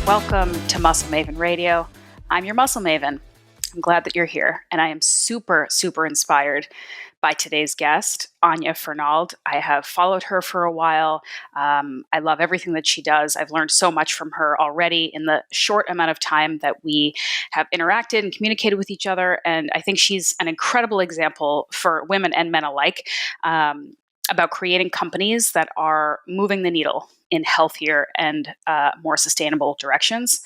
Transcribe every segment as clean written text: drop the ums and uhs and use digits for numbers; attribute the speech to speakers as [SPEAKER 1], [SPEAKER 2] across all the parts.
[SPEAKER 1] Welcome to Muscle Maven Radio. I'm your Muscle Maven. I'm glad that you're here, and I am super, super inspired by today's guest, Anya Fernald. I have followed her for a while. I love everything that she does. I've learned so much from her already in the short amount of time that we have interacted and communicated with each other, and I think she's an incredible example for women and men alike about creating companies that are moving the needle in healthier and more sustainable directions,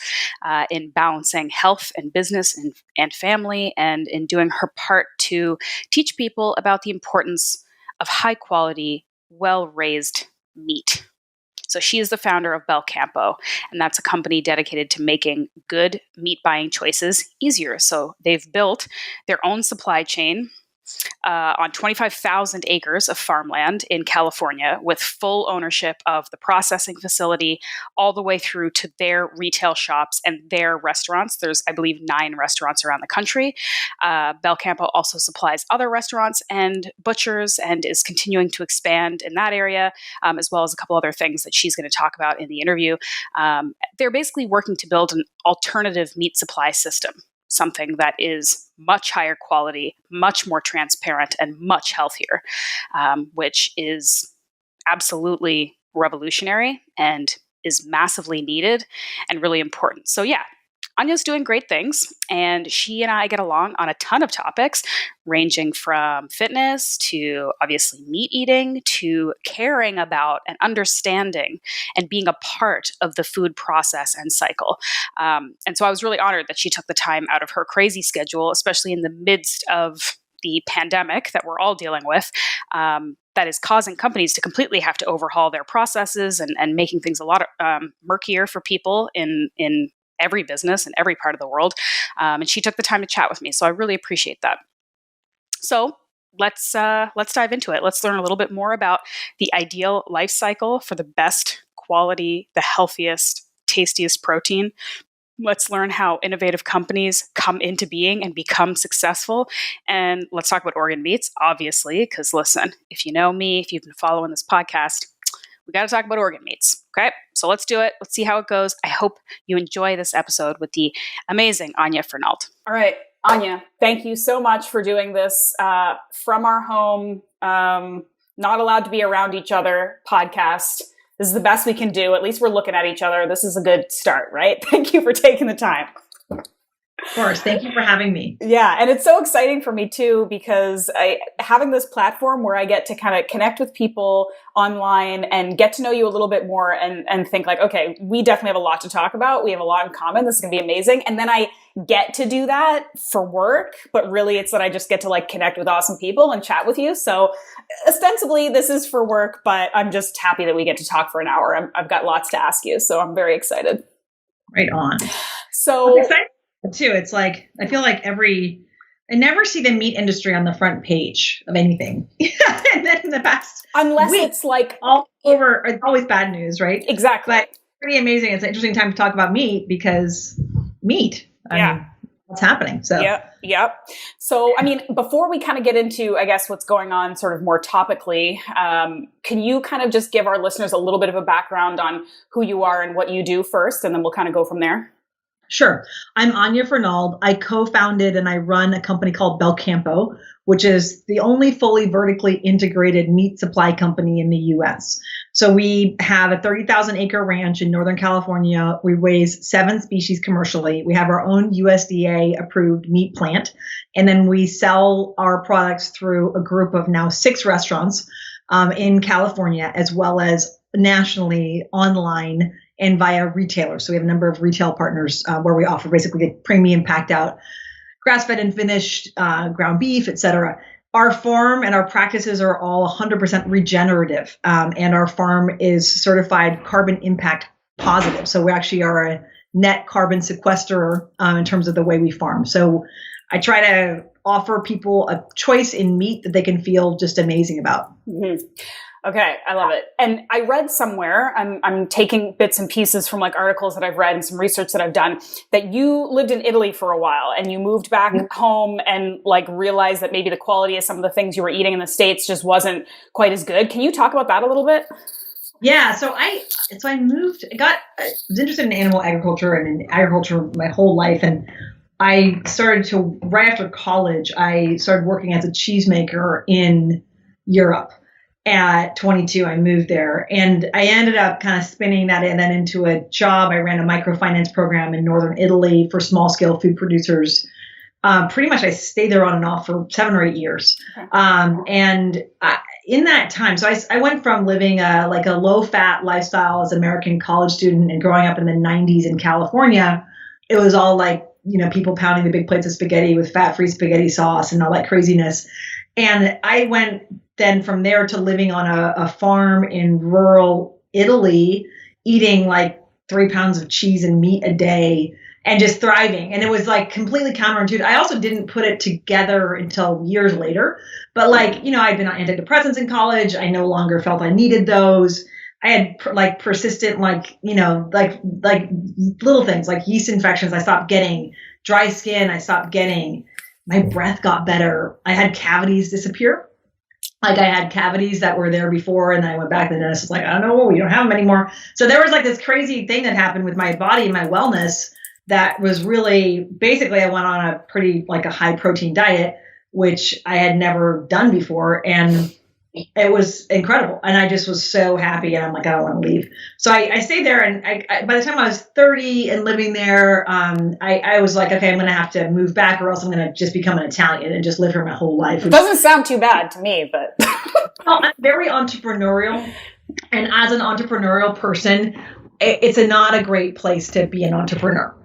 [SPEAKER 1] in balancing health and business and family, and in doing her part to teach people about the importance of high quality, well-raised meat. So she is the founder of Belcampo, and that's a company dedicated to making good meat buying choices easier. So they've built their own supply chain on 25,000 acres of farmland in California, with full ownership of the processing facility all the way through to their retail shops and their restaurants. There's, I believe, 9 restaurants around the country. Belcampo also supplies other restaurants and butchers and is continuing to expand in that area, as well as a couple other things that she's going to talk about in the interview. They're basically working to build an alternative meat supply system, something that is much higher quality, much more transparent, and much healthier, which is absolutely revolutionary and is massively needed and really important. So yeah, Anya's doing great things, and she and I get along on a ton of topics, ranging from fitness to obviously meat eating to caring about and understanding and being a part of the food process and cycle. And so I was really honored that she took the time out of her crazy schedule, especially in the midst of the pandemic that we're all dealing with, that is causing companies to completely have to overhaul their processes and making things a lot murkier for people in every business in every part of the world. And she took the time to chat with me. So I really appreciate that. So let's dive into it. Let's learn a little bit more about the ideal life cycle for the best quality, the healthiest, tastiest protein. Let's learn how innovative companies come into being and become successful. And let's talk about organ meats, obviously, because listen, if you know me, if you've been following this podcast, we got to talk about organ meats. Okay, so let's do it. Let's see how it goes. I hope you enjoy this episode with the amazing Anya Fernald. All right, Anya, thank you so much for doing this from our home, not allowed to be around each other podcast. This is the best we can do. At least we're looking at each other. This is a good start, right? Thank you for taking the time.
[SPEAKER 2] Of course. Thank you for having me.
[SPEAKER 1] Yeah. And it's so exciting for me too, because having this platform where I get to kind of connect with people online and get to know you a little bit more and think like, okay, we definitely have a lot to talk about. We have a lot in common. This is going to be amazing. And then I get to do that for work, but really it's that I just get to like connect with awesome people and chat with you. So ostensibly this is for work, but I'm just happy that we get to talk for an hour. I've got lots to ask you. So I'm very excited.
[SPEAKER 2] Right on.
[SPEAKER 1] So
[SPEAKER 2] I'm excited too. It's like, I feel like I never see the meat industry on the front page of anything. And then in the past,
[SPEAKER 1] unless it's like
[SPEAKER 2] all over, it's always bad news, right?
[SPEAKER 1] Exactly.
[SPEAKER 2] But it's pretty amazing. It's an interesting time to talk about meat because meat, I mean, what's happening. So
[SPEAKER 1] Yep. So, I mean, before we kind of get into, I guess, what's going on sort of more topically, can you kind of just give our listeners a little bit of a background on who you are and what you do first, and then we'll kind of go from there?
[SPEAKER 2] Sure. I'm Anya Fernald. I co-founded and I run a company called Belcampo, which is the only fully vertically integrated meat supply company in the U.S. So we have a 30,000 acre ranch in Northern California. We raise 7 species commercially. We have our own USDA approved meat plant. And then we sell our products through a group of now 6 restaurants in California, as well as nationally online and via retailers. So we have a number of retail partners where we offer basically a premium packed out grass-fed and finished ground beef, et cetera. Our farm and our practices are all 100% regenerative, and our farm is certified carbon impact positive. So we actually are a net carbon sequesterer in terms of the way we farm. So I try to offer people a choice in meat that they can feel just amazing about.
[SPEAKER 1] Mm-hmm. Okay, I love it. And I read somewhere, I'm taking bits and pieces from like articles that I've read and some research that I've done, that you lived in Italy for a while and you moved back home and like realized that maybe the quality of some of the things you were eating in the States just wasn't quite as good. Can you talk about that a little bit?
[SPEAKER 2] Yeah, so I moved. Was interested in animal agriculture and in agriculture my whole life, and I started to right after college. I started working as a cheesemaker in Europe. At 22, I moved there, and I ended up kind of spinning that in then into a job. I ran a microfinance program in northern Italy for small scale food producers. Pretty much, I stayed there on and off for 7 or 8 years, and in that time, so I went from living like a low fat lifestyle as an American college student and growing up in the 90s in California. It was all like, people pounding the big plates of spaghetti with fat free spaghetti sauce and all that craziness. And I went then from there to living on a farm in rural Italy, eating like 3 pounds of cheese and meat a day and just thriving. And it was like completely counterintuitive. I also didn't put it together until years later. But like, I'd been on antidepressants in college. I no longer felt I needed those. I had like persistent, like little things like yeast infections. I stopped getting dry skin. I stopped getting, my breath got better. I had cavities disappear. Like I had cavities that were there before, and then I went back to the dentist. Was like, I don't know, we don't have them anymore. So there was like this crazy thing that happened with my body and my wellness that was really, basically I went on a pretty like a high protein diet, which I had never done before. And it was incredible. And I just was so happy. And I'm like, I don't want to leave. So I stayed there. And I by the time I was 30 and living there, I was like, okay, I'm going to have to move back or else I'm going to just become an Italian and just live here my whole life.
[SPEAKER 3] It doesn't sound too bad to me, but.
[SPEAKER 2] Well, I'm very entrepreneurial. And as an entrepreneurial person, it's not a great place to be an entrepreneur.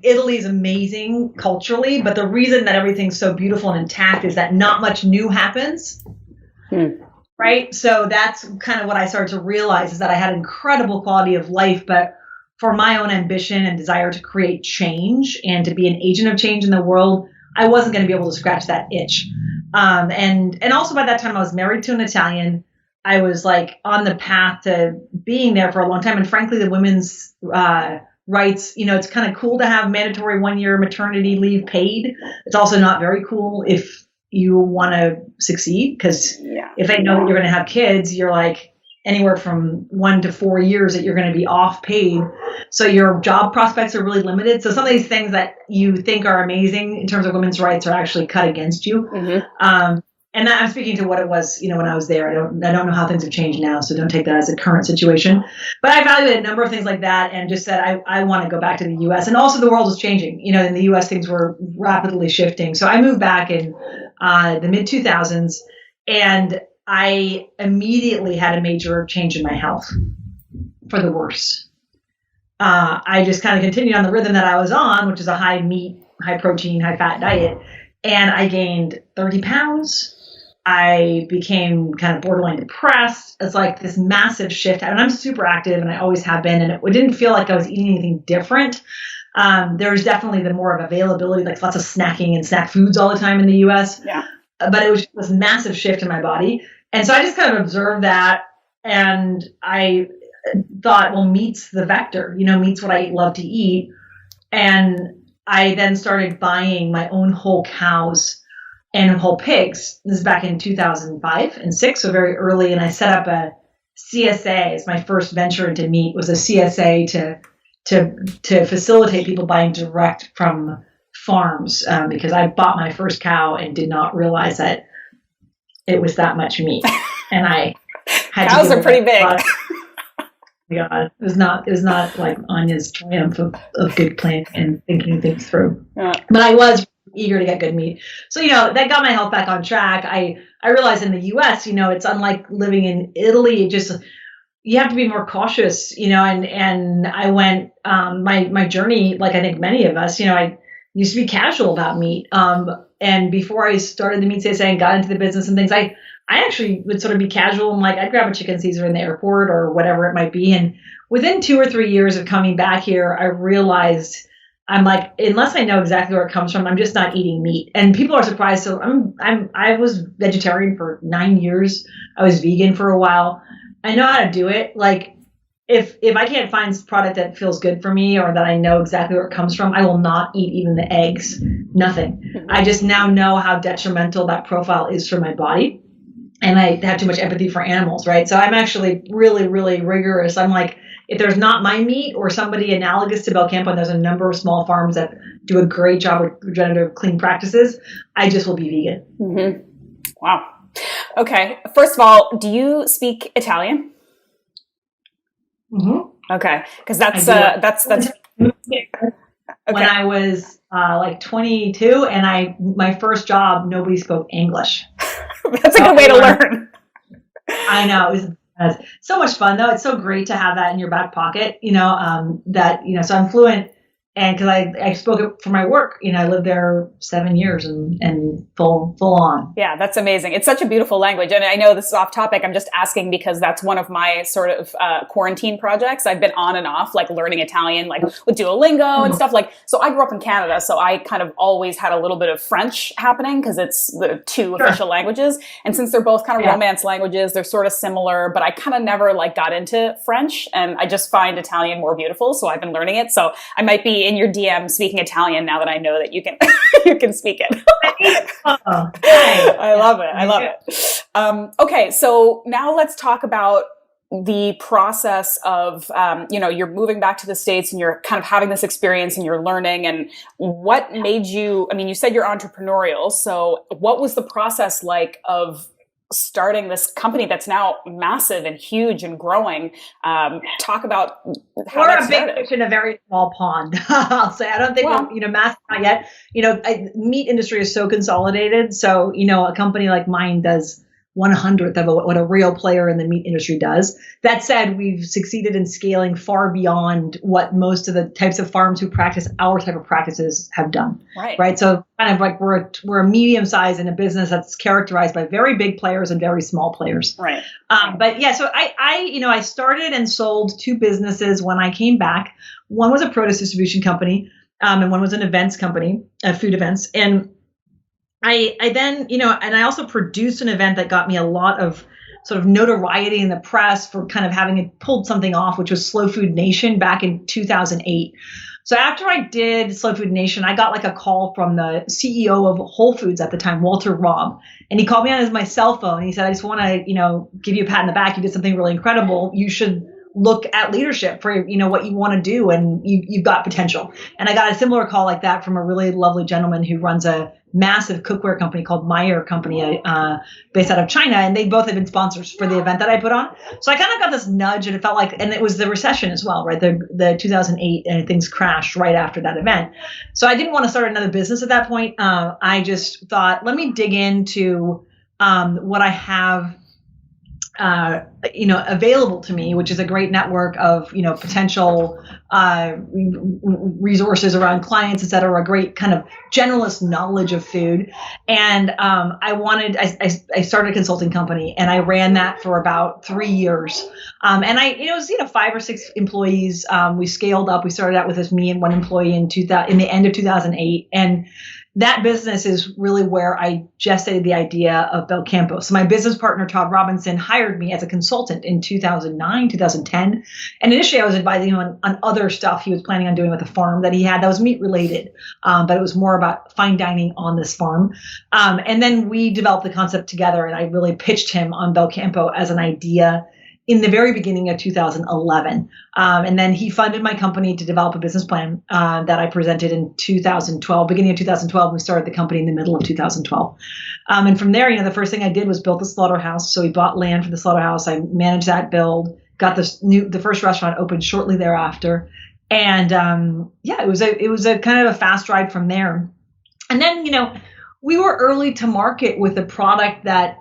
[SPEAKER 2] Italy is amazing culturally, but the reason that everything's so beautiful and intact is that not much new happens. Right. So that's kind of what I started to realize, is that I had incredible quality of life, but for my own ambition and desire to create change and to be an agent of change in the world, I wasn't going to be able to scratch that itch. And also by that time I was married to an Italian. I was like on the path to being there for a long time. And frankly, the women's rights, it's kind of cool to have mandatory 1-year maternity leave paid. It's also not very cool if you want to succeed, because if they know that you're going to have kids, you're like anywhere from 1 to 4 years that you're going to be off paid. So your job prospects are really limited. So some of these things that you think are amazing in terms of women's rights are actually cut against you. And I'm speaking to what it was, when I was there. I don't know how things have changed now, so don't take that as a current situation. But I evaluated a number of things like that and just said, I want to go back to the U.S. And also the world is changing. In the U.S. things were rapidly shifting. So I moved back in the mid-2000s, and I immediately had a major change in my health for the worse. I just kind of continued on the rhythm that I was on, which is a high meat, high protein, high fat diet. And I gained 30 pounds. I became kind of borderline depressed. It's like this massive shift. And I'm super active, and I always have been. And it didn't feel like I was eating anything different. There's definitely the more of availability, like lots of snacking and snack foods all the time in the U.S.
[SPEAKER 3] Yeah.
[SPEAKER 2] But it was this massive shift in my body. And so I just kind of observed that. And I thought, well, meat's the vector. Meat's what I love to eat. And I then started buying my own whole cows and whole pigs. This is back in 2005 and 6, so very early. And I set up a CSA as my first venture into meat. Was a CSA to facilitate people buying direct from farms, because I bought my first cow and did not realize that it was that much meat. And I had
[SPEAKER 3] cows are pretty big.
[SPEAKER 2] God, it was not like Anya's triumph of good planning and thinking things through. Yeah. But I was eager to get good meat. So, that got my health back on track. I realized in the US, it's unlike living in Italy. You have to be more cautious, and I went, my journey, like I think many of us, I used to be casual about meat. And before I started the Meat CSA and got into the business and things, I actually would sort of be casual and like I'd grab a chicken Caesar in the airport or whatever it might be. And within 2 or 3 years of coming back here, I realized I'm like, unless I know exactly where it comes from, I'm just not eating meat. And people are surprised. So I was vegetarian for 9 years. I was vegan for a while. I know how to do it. Like if I can't find product that feels good for me or that I know exactly where it comes from, I will not eat even the eggs. Nothing. I just now know how detrimental that profile is for my body. and I have too much empathy for animals, right? So I'm actually really, really rigorous. I'm like, if there's not my meat or somebody analogous to Belcampo, and there's a number of small farms that do a great job with regenerative clean practices, I just will be vegan.
[SPEAKER 3] Mm-hmm. Wow. Okay. First of all, do you speak Italian?
[SPEAKER 2] Mm-hmm.
[SPEAKER 3] Okay, because that's
[SPEAKER 2] when I was like 22, and my first job, nobody spoke English.
[SPEAKER 3] That's a good way to learn.
[SPEAKER 2] I know. It was so much fun, though. It's so great to have that in your back pocket, so I'm fluent. And because I spoke it for my work, I lived there 7 years and full on.
[SPEAKER 3] Yeah, that's amazing. It's such a beautiful language. And I know this is off topic. I'm just asking because that's one of my sort of quarantine projects. I've been on and off, like learning Italian, like with Duolingo and stuff. Like, so I grew up in Canada, so I kind of always had a little bit of French happening because it's the two official languages. And since they're both kind of Romance languages, they're sort of similar, but I kind of never like got into French, and I just find Italian more beautiful. So I've been learning it. So I might be in your DM speaking Italian now that I know that you can you can speak it. I love it. I love it. Okay, so now let's talk about the process of you're moving back to the States and you're kind of having this experience and you're learning, and what made you, I mean, you said you're entrepreneurial, so what was the process like of starting this company that's now massive and huge and growing? Talk about how that started.
[SPEAKER 2] We're a big fish in a very small pond. I'll say. I don't think we're massive not yet. Meat industry is so consolidated. So a company like mine does 1/100th of what a real player in the meat industry does. That said, we've succeeded in scaling far beyond what most of the types of farms who practice our type of practices have done. Right. So kind of like we're a medium size in a business that's characterized by very big players and very small players.
[SPEAKER 3] Right.
[SPEAKER 2] But yeah, so I started and sold 2 businesses when I came back. One was a produce distribution company, and one was an events company, food events. And I then, and I also produced an event that got me a lot of sort of notoriety in the press for kind of having pulled something off, which was Slow Food Nation back in 2008. So after I did Slow Food Nation, I got like a call from the CEO of Whole Foods at the time, Walter Robb. And he called me on my cell phone. And he said, I just want to, give you a pat on the back. You did something really incredible. You should look at leadership for, what you want to do, and you've got potential. And I got a similar call like that from a really lovely gentleman who runs a massive cookware company called Meyer Company, based out of China. And they both have been sponsors for the event that I put on. So I kind of got this nudge, and it felt like, and it was the recession as well, right? The 2008, and things crashed right after that event. So I didn't want to start another business at that point. I just thought, let me dig into what I have available to me, which is a great network of, potential resources around clients, et cetera, a great kind of generalist knowledge of food. And I started a consulting company, and I ran that for about 3 years. And it was 5 or 6 employees. We scaled up. We started out with just me and one employee in the end of 2008. And that business is really where I gestated the idea of Belcampo. So my business partner, Todd Robinson, hired me as a consultant in 2009, 2010. And initially I was advising him on other stuff he was planning on doing with a farm that he had that was meat related. But it was more about fine dining on this farm. And then we developed the concept together, and I really pitched him on Belcampo as an idea in the very beginning of 2011. And then he funded my company to develop a business plan that I presented in 2012, beginning of 2012. We started the company in the middle of 2012. And from there, the first thing I did was build the slaughterhouse. So we bought land for the slaughterhouse. I managed that build, got the first restaurant opened shortly thereafter. And it was a kind of a fast ride from there. And then, we were early to market with a product that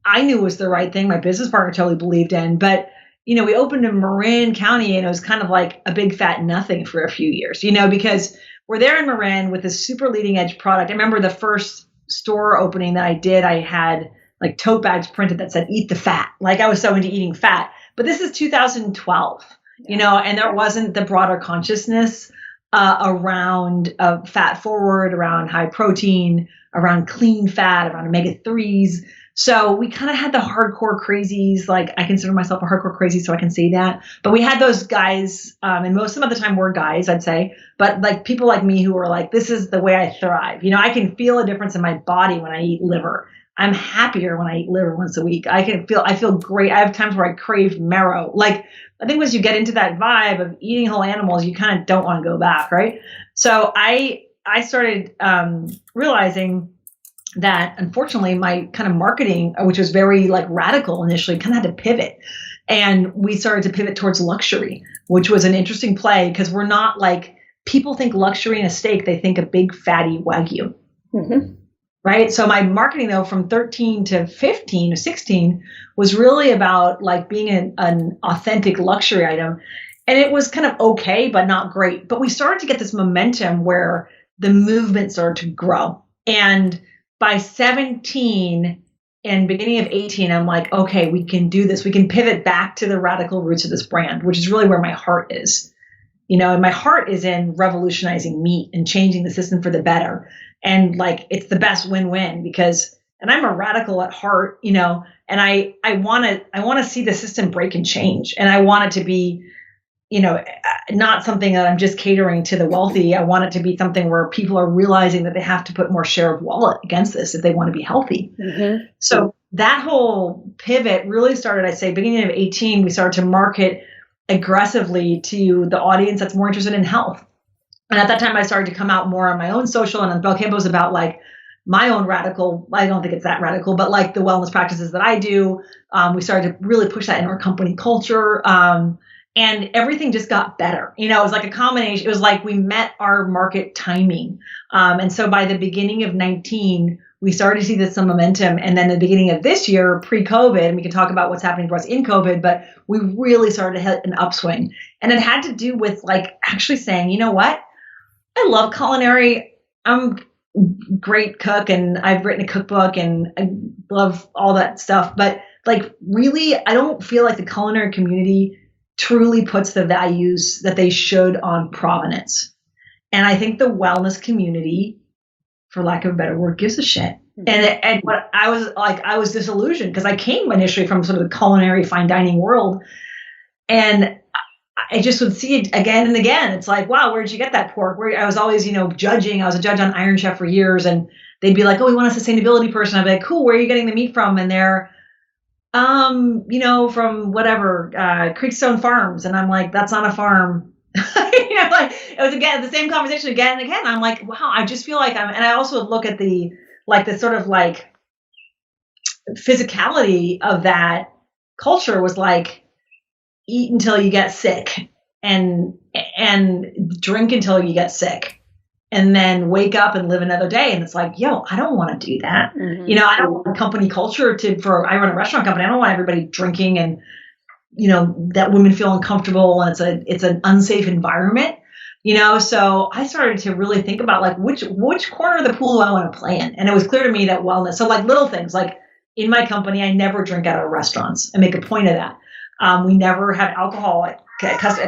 [SPEAKER 2] I knew was the right thing. My business partner totally believed in, but we opened in Marin County, and it was kind of like a big fat nothing for a few years, because we're there in Marin with this super leading edge product. I remember the first store opening that I did, I had like tote bags printed that said "Eat the fat." Like I was so into eating fat, but this is 2012, and there wasn't the broader consciousness around fat forward, around high protein, around clean fat, around omega-3s. So we kind of had the hardcore crazies. Like I consider myself a hardcore crazy, so I can say that. But we had those guys, and most of them at the time were guys, I'd say. But like people like me who were like, this is the way I thrive. I can feel a difference in my body when I eat liver. I'm happier when I eat liver once a week. I feel great. I have times where I crave marrow. Like, I think once you get into that vibe of eating whole animals, you kind of don't want to go back, right? So I started realizing that, unfortunately, my kind of marketing, which was very like radical initially, kind of had to pivot. And we started to pivot towards luxury, which was an interesting play because we're not like, people think luxury in a steak, they think a big fatty Wagyu. Mm-hmm. Right. So my marketing, though, from 13 to 15 to 16 was really about like being an authentic luxury item. And it was kind of okay, but not great. But we started to get this momentum where the movement started to grow. And by 17 and beginning of 18, I'm like, okay, we can do this. We can pivot back to the radical roots of this brand, which is really where my heart is. And my heart is in revolutionizing meat and changing the system for the better. And like, it's the best win-win and I'm a radical at heart, and I want to see the system break and change. And I want it to be, not something that I'm just catering to the wealthy. I want it to be something where people are realizing that they have to put more share of wallet against this if they want to be healthy. Mm-hmm. So that whole pivot really started, I'd say, beginning of 18, we started to market aggressively to the audience that's more interested in health. And at that time, I started to come out more on my own social, and Belcampo was about like my own radical, I don't think it's that radical, but like the wellness practices that I do. We started to really push that in our company culture. And everything just got better. It was like a combination. It was like we met our market timing. And so by the beginning of 19, we started to see some momentum. And then the beginning of this year, pre-COVID, and we can talk about what's happening for us in COVID, but we really started to hit an upswing. And it had to do with like actually saying, you know what? I love culinary. I'm a great cook and I've written a cookbook and I love all that stuff. But like really, I don't feel like the culinary community truly puts the values that they should on provenance. And I think the wellness community, for lack of a better word, gives a shit. And what I was disillusioned because I came initially from sort of the culinary fine dining world. And I just would see it again and again. It's like, wow, where'd you get that pork? I was always, judging. I was a judge on Iron Chef for years, and they'd be like, oh, we want a sustainability person. I'd be like, cool, where are you getting the meat from? And they're, from whatever, Creekstone Farms. And I'm like, that's not a farm. Like it was again, the same conversation again and again. I'm like, wow, I just feel like and I also would look at the sort of like physicality of that culture was like, eat until you get sick and drink until you get sick and then wake up and live another day. And it's like, yo, I don't want to do that. Mm-hmm. I don't want company culture I run a restaurant company. I don't want everybody drinking and, that women feel uncomfortable and it's an unsafe environment, so I started to really think about like, which corner of the pool do I want to play in? And it was clear to me that wellness. So like little things, like in my company, I never drink out of restaurants. I make a point of that. We never have alcohol at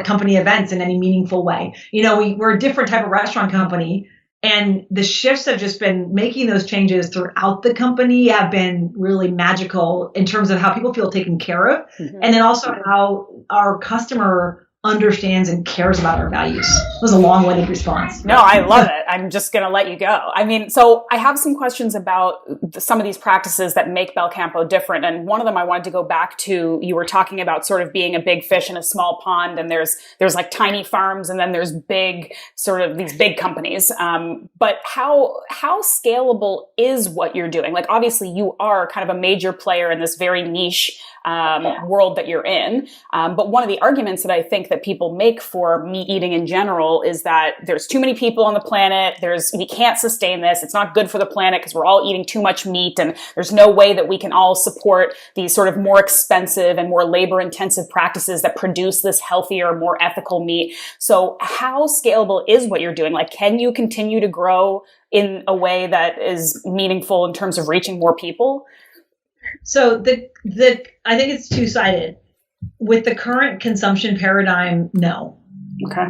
[SPEAKER 2] company events in any meaningful way. We're a different type of restaurant company, and the shifts have just been making those changes throughout the company have been really magical in terms of how people feel taken care of. Mm-hmm. And then also how our customer understands and cares about our values. It was a long-winded response.
[SPEAKER 3] No, I love it. I'm just going to let you go. I mean, so I have some questions about some of these practices that make Belcampo different. And one of them I wanted to go back to, you were talking about sort of being a big fish in a small pond, and there's like tiny farms, and then there's big, sort of these big companies. But how scalable is what you're doing? Like, obviously you are kind of a major player in this very niche world that you're in. But one of the arguments that I think that people make for meat eating in general is that there's too many people on the planet. We can't sustain this. It's not good for the planet because we're all eating too much meat, and there's no way that we can all support these sort of more expensive and more labor intensive practices that produce this healthier, more ethical meat. So how scalable is what you're doing? Like, can you continue to grow in a way that is meaningful in terms of reaching more people?
[SPEAKER 2] So I think it's two-sided. With the current consumption paradigm, no.
[SPEAKER 3] Okay.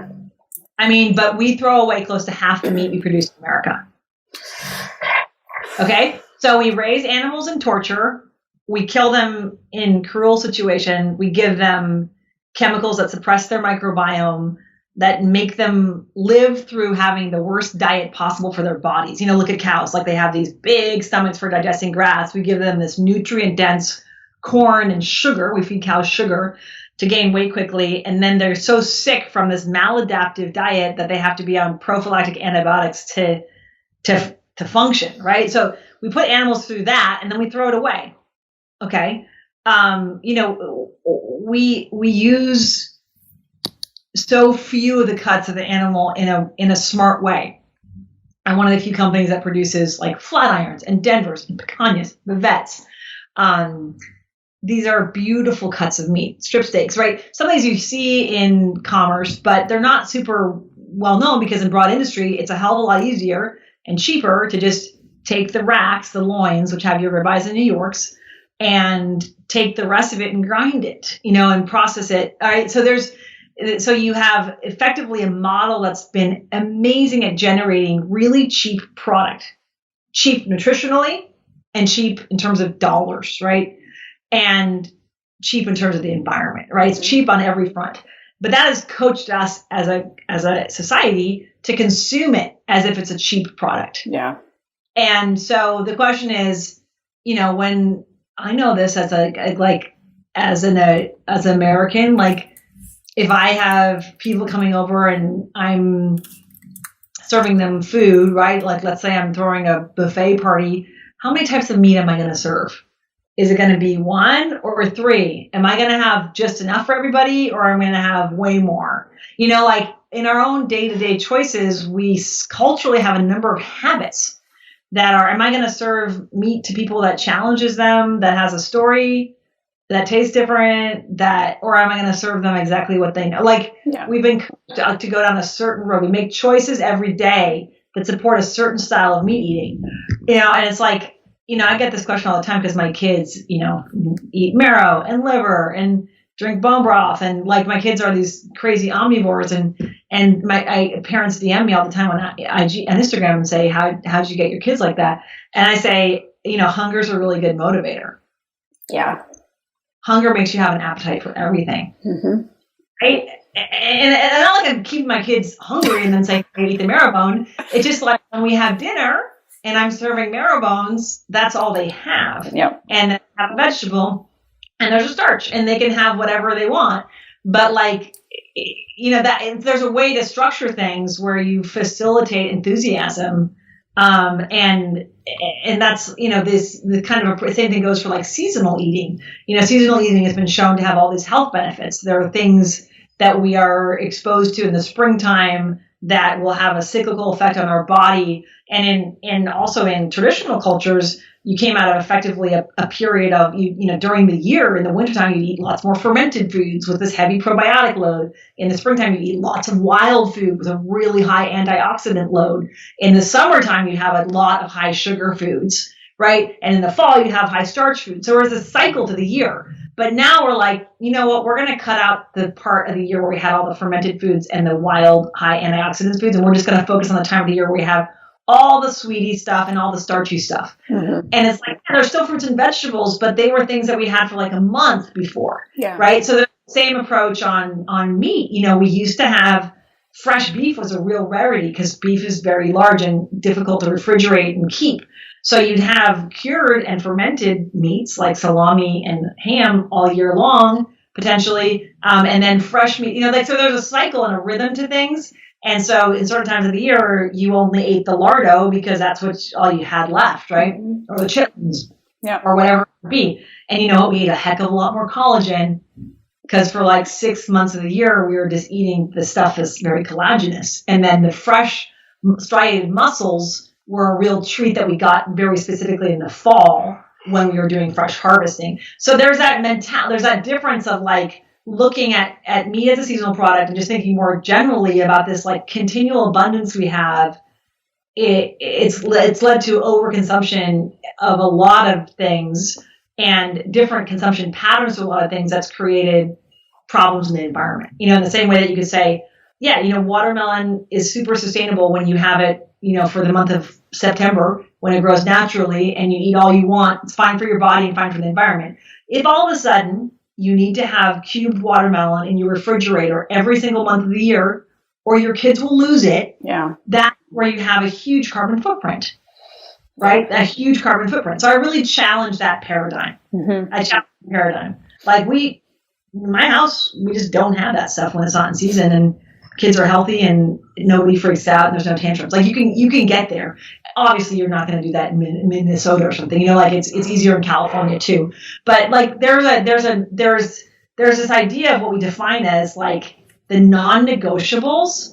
[SPEAKER 2] I mean, but we throw away close to half the meat we produce in America. Okay? So we raise animals in torture. We kill them in cruel situation. We give them chemicals that suppress their microbiome. that make them live through having the worst diet possible for their bodies. Look at cows, like they have these big stomachs for digesting grass. We give them this nutrient dense corn and sugar. We feed cows sugar to gain weight quickly. And then they're so sick from this maladaptive diet that they have to be on prophylactic antibiotics to function, right? So we put animals through that and then we throw it away. Okay. We use so few of the cuts of the animal in a smart way. I'm one of the few companies that produces like flat irons and Denvers and picanhas, Bavets. These are beautiful cuts of meat, strip steaks, right? Some of these you see in commerce, but they're not super well known because in broad industry, it's a hell of a lot easier and cheaper to just take the racks, the loins, which have your ribeyes and New Yorks, and take the rest of it and grind it, and process it. All right. So you have effectively a model that's been amazing at generating really cheap product, cheap nutritionally and cheap in terms of dollars, right? And cheap in terms of the environment, right? It's cheap on every front. But that has coached us as a society to consume it as if it's a cheap product.
[SPEAKER 3] Yeah.
[SPEAKER 2] And so the question is, when I know this as an American, like if I have people coming over and I'm serving them food, right? Like let's say I'm throwing a buffet party, how many types of meat am I going to serve? Is it going to be 1 or 3? Am I going to have just enough for everybody or am I going to have way more? Like in our own day-to-day choices, we culturally have a number of habits that are, am I going to serve meat to people that challenges them, that has a story, that tastes different, or am I going to serve them exactly what they know? Like we've been coached to go down a certain road. We make choices every day that support a certain style of meat eating, and it's like, I get this question all the time because my kids, eat marrow and liver and drink bone broth. And like my kids are these crazy omnivores and my parents DM me all the time on IG and Instagram and say, how'd you get your kids like that? And I say, hunger's a really good motivator.
[SPEAKER 3] Yeah.
[SPEAKER 2] Hunger makes you have an appetite for everything.
[SPEAKER 3] Mm-hmm.
[SPEAKER 2] Right? And I'm not like I'm keeping my kids hungry and then saying, eat the marrow bone. It's just like when we have dinner, and I'm serving marrow bones, that's all they have.
[SPEAKER 3] Yep.
[SPEAKER 2] And then have a vegetable, and there's a starch, and they can have whatever they want. But that there's a way to structure things where you facilitate enthusiasm, and that's the kind of same thing goes for like seasonal eating. Seasonal eating has been shown to have all these health benefits. There are things that we are exposed to in the springtime that will have a cyclical effect on our body. And also in traditional cultures, you came out of effectively a period of, during the year, in the wintertime, you eat lots more fermented foods with this heavy probiotic load. In the springtime, you eat lots of wild food with a really high antioxidant load. In the summertime, you have a lot of high sugar foods, right? And in the fall, you have high starch foods. So there's a cycle to the year. But now we're like, you know what, we're going to cut out the part of the year where we had all the fermented foods and the wild high antioxidant foods. And we're just going to focus on the time of the year where we have all the sweetie stuff and all the starchy stuff. Mm-hmm. And it's like, there's still fruits and vegetables, but they were things that we had for like a month before.
[SPEAKER 3] Yeah.
[SPEAKER 2] Right. So the same approach on meat. We used to have fresh beef was a real rarity because beef is very large and difficult to refrigerate and keep. So you'd have cured and fermented meats like salami and ham all year long, potentially, and then fresh meat. So there's a cycle and a rhythm to things. And so in certain times of the year, you only ate the lardo because that's all you had left, right? Mm-hmm. Or the chitlins, or whatever it would be. And we ate a heck of a lot more collagen because for like 6 months of the year, we were just eating the stuff that's very collagenous. And then the fresh striated mussels were a real treat that we got very specifically in the fall when we were doing fresh harvesting. So there's that there's that difference of like looking at meat as a seasonal product and just thinking more generally about this like continual abundance we have. It's led to overconsumption of a lot of things and different consumption patterns of a lot of things that's created problems in the environment. In the same way that you could say, watermelon is super sustainable when you have it, for the month of September when it grows naturally and you eat all you want. It's fine for your body and fine for the environment. If all of a sudden you need to have cubed watermelon in your refrigerator every single month of the year or your kids will lose it.
[SPEAKER 3] Yeah.
[SPEAKER 2] That's where you have a huge carbon footprint, right? A huge carbon footprint. So I really challenge that paradigm. I challenge the paradigm. Like in my house, we just don't have that stuff when it's not in season, and kids are healthy and nobody freaks out and there's no tantrums. Like you can get there. Obviously you're not going to do that in Minnesota or something, like it's easier in California too. But like there's this idea of what we define as like the non-negotiables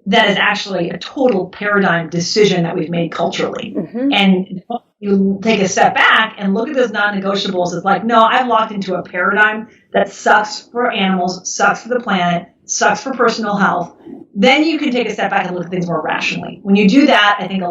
[SPEAKER 2] that is actually a total paradigm decision that we've made culturally. And you take a step back and look at those non-negotiables as like, no, I've locked into a paradigm that sucks for animals, sucks for the planet, sucks for personal health. Then you can take a step back and look at things more rationally. When you do that, I think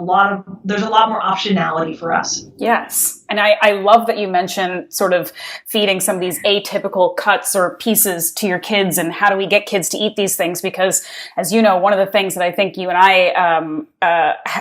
[SPEAKER 2] there's a lot more optionality for us.
[SPEAKER 3] Yes. And I love that you mentioned sort of feeding some of these atypical cuts or pieces to your kids, and how do we get kids to eat these things? Because as you know, one of the things that I think you and I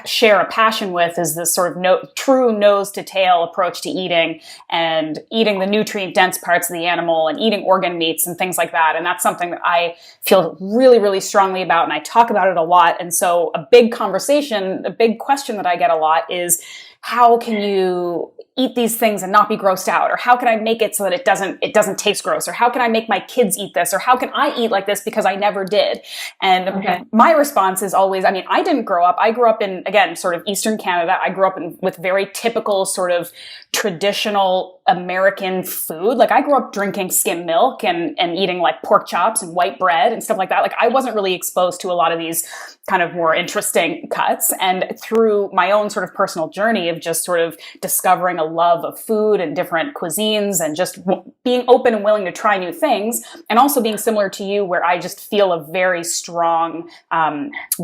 [SPEAKER 3] share a passion with is this sort of true nose to tail approach to eating, and eating the nutrient dense parts of the animal and eating organ meats and things like that. And that's something that I feel really, really strongly about, and I talk about it a lot. And so a big question that I get a lot is, how can you eat these things and not be grossed out? Or how can I make it so that it doesn't taste gross? Or how can I make my kids eat this? Or how can I eat like this because I never did? And my response is always, I didn't grow up. I grew up in, again, sort of Eastern Canada. I grew up with very typical sort of traditional American food. Like I grew up drinking skim milk and eating like pork chops and white bread and stuff like that. Like I wasn't really exposed to a lot of these kind of more interesting cuts. And through my own sort of personal journey of just sort of discovering a love of food and different cuisines and just being open and willing to try new things, and also being similar to you, where I just feel a very strong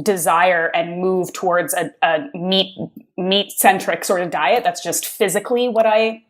[SPEAKER 3] desire and move towards a meat-centric sort of diet. That's just physically what I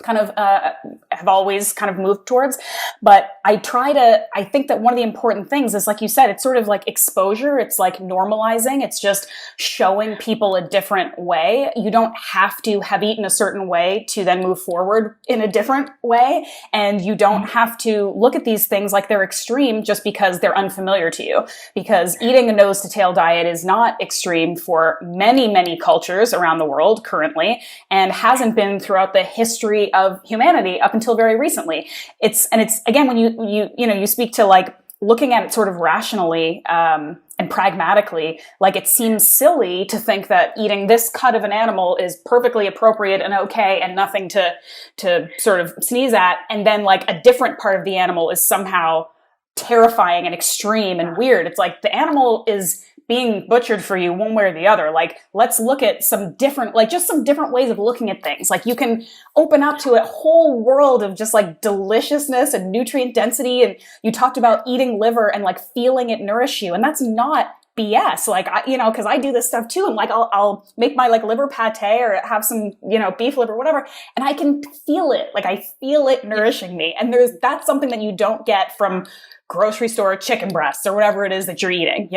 [SPEAKER 3] kind of have always kind of moved towards. But I think that one of the important things is, like you said, it's sort of like exposure. It's like normalizing. It's just showing people a different way. You don't have to have eaten a certain way to then move forward in a different way. And you don't have to look at these things like they're extreme just because they're unfamiliar to you. Because eating a nose to tail diet is not extreme for many, many cultures around the world currently, and hasn't been throughout the history of humanity up until very recently. It's again, when you speak to like looking at it sort of rationally and pragmatically, like it seems silly to think that eating this cut of an animal is perfectly appropriate and okay and nothing to sort of sneeze at, and then like a different part of the animal is somehow terrifying and extreme and weird. It's like the animal is being butchered for you one way or the other. Like, let's look at some different ways of looking at things. Like you can open up to a whole world of just like deliciousness and nutrient density. And you talked about eating liver and like feeling it nourish you. And that's not BS. Like, cause I do this stuff too. And like, I'll make my like liver pate or have some, beef liver, whatever. And I can feel it. Like I feel it nourishing me. And that's something that you don't get from grocery store chicken breasts or whatever it is that you're eating,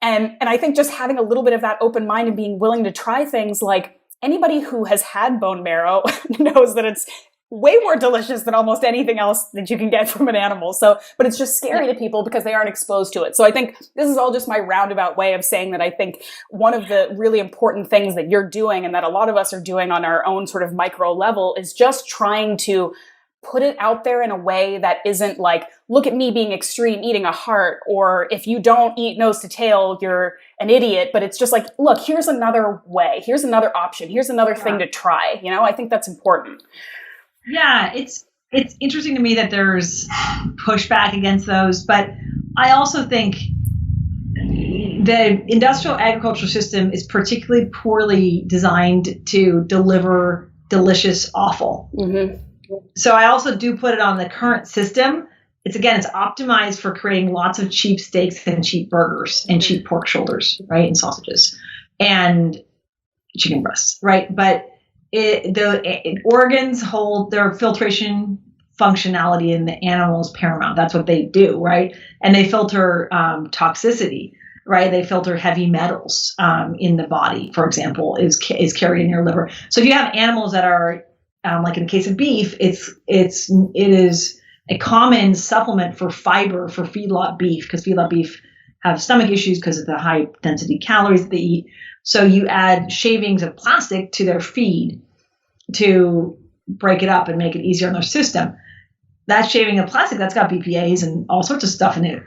[SPEAKER 3] And I think just having a little bit of that open mind and being willing to try things, like anybody who has had bone marrow knows that it's way more delicious than almost anything else that you can get from an animal. But it's just scary to people because they aren't exposed to it. So I think this is all just my roundabout way of saying that I think one of the really important things that you're doing and that a lot of us are doing on our own sort of micro level is just trying to put it out there in a way that isn't like, look at me being extreme, eating a heart, or if you don't eat nose to tail, you're an idiot. But it's just like, look, here's another way. Here's another option. Here's another thing to try. I think that's important.
[SPEAKER 2] Yeah, it's interesting to me that there's pushback against those, but I also think the industrial agricultural system is particularly poorly designed to deliver delicious offal. Mm-hmm. So I also do put it on the current system. It's optimized for creating lots of cheap steaks and cheap burgers and cheap pork shoulders, right? And sausages and chicken breasts, right? But organs hold their filtration functionality in the animals paramount. That's what they do, right? And they filter toxicity, right? They filter heavy metals in the body, for example, is carried in your liver. So if you have animals that are like in the case of beef, it is a common supplement for fiber for feedlot beef, because feedlot beef have stomach issues because of the high density calories that they eat. So you add shavings of plastic to their feed to break it up and make it easier on their system. That shaving of plastic, that's got BPAs and all sorts of stuff in it.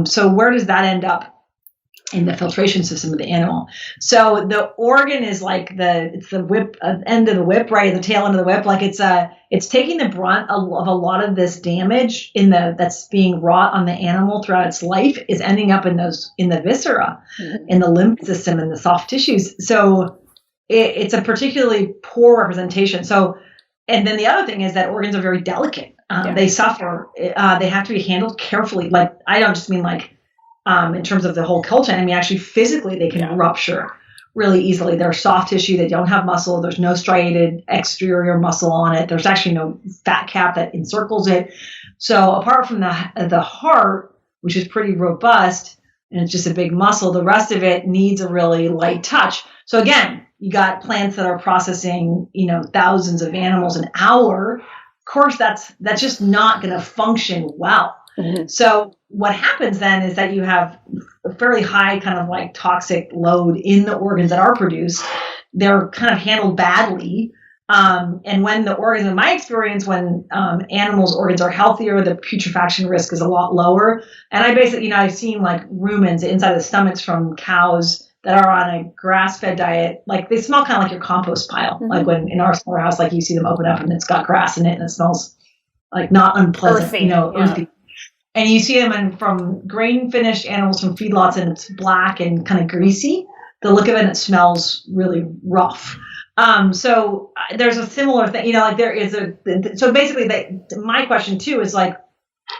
[SPEAKER 2] So where does that end up? In the filtration system of the animal. So the organ is like it's the whip, end of the whip, right? The tail end of the whip. Like it's taking the brunt of a lot of this damage that's being wrought on the animal throughout its life is ending up in the viscera, in the lymph system, and the soft tissues. So it's a particularly poor representation. So, and then the other thing is that organs are very delicate. They suffer. They have to be handled carefully. Like, I don't just mean like, in terms of the whole kill chain. I mean, actually physically they can rupture really easily. They're soft tissue. They don't have muscle. There's no striated exterior muscle on it. There's actually no fat cap that encircles it. So apart from the heart, which is pretty robust and it's just a big muscle, the rest of it needs a really light touch. So again, you got plants that are processing, thousands of animals an hour. Of course, that's just not going to function well. Mm-hmm. So what happens then is that you have a fairly high kind of like toxic load in the organs that are produced. They're kind of handled badly. And when the organs, in my experience, when animals' organs are healthier, the putrefaction risk is a lot lower. And I basically, I've seen like rumens inside the stomachs from cows that are on a grass-fed diet. Like they smell kind of like your compost pile. Mm-hmm. Like when in our slaughterhouse, like you see them open up and it's got grass in it and it smells like not unpleasant, earthy. And you see them from grain-finished animals from feedlots, and it's black and kind of greasy. The look of it smells really rough. So there's a similar thing, like there is so basically my question too is like,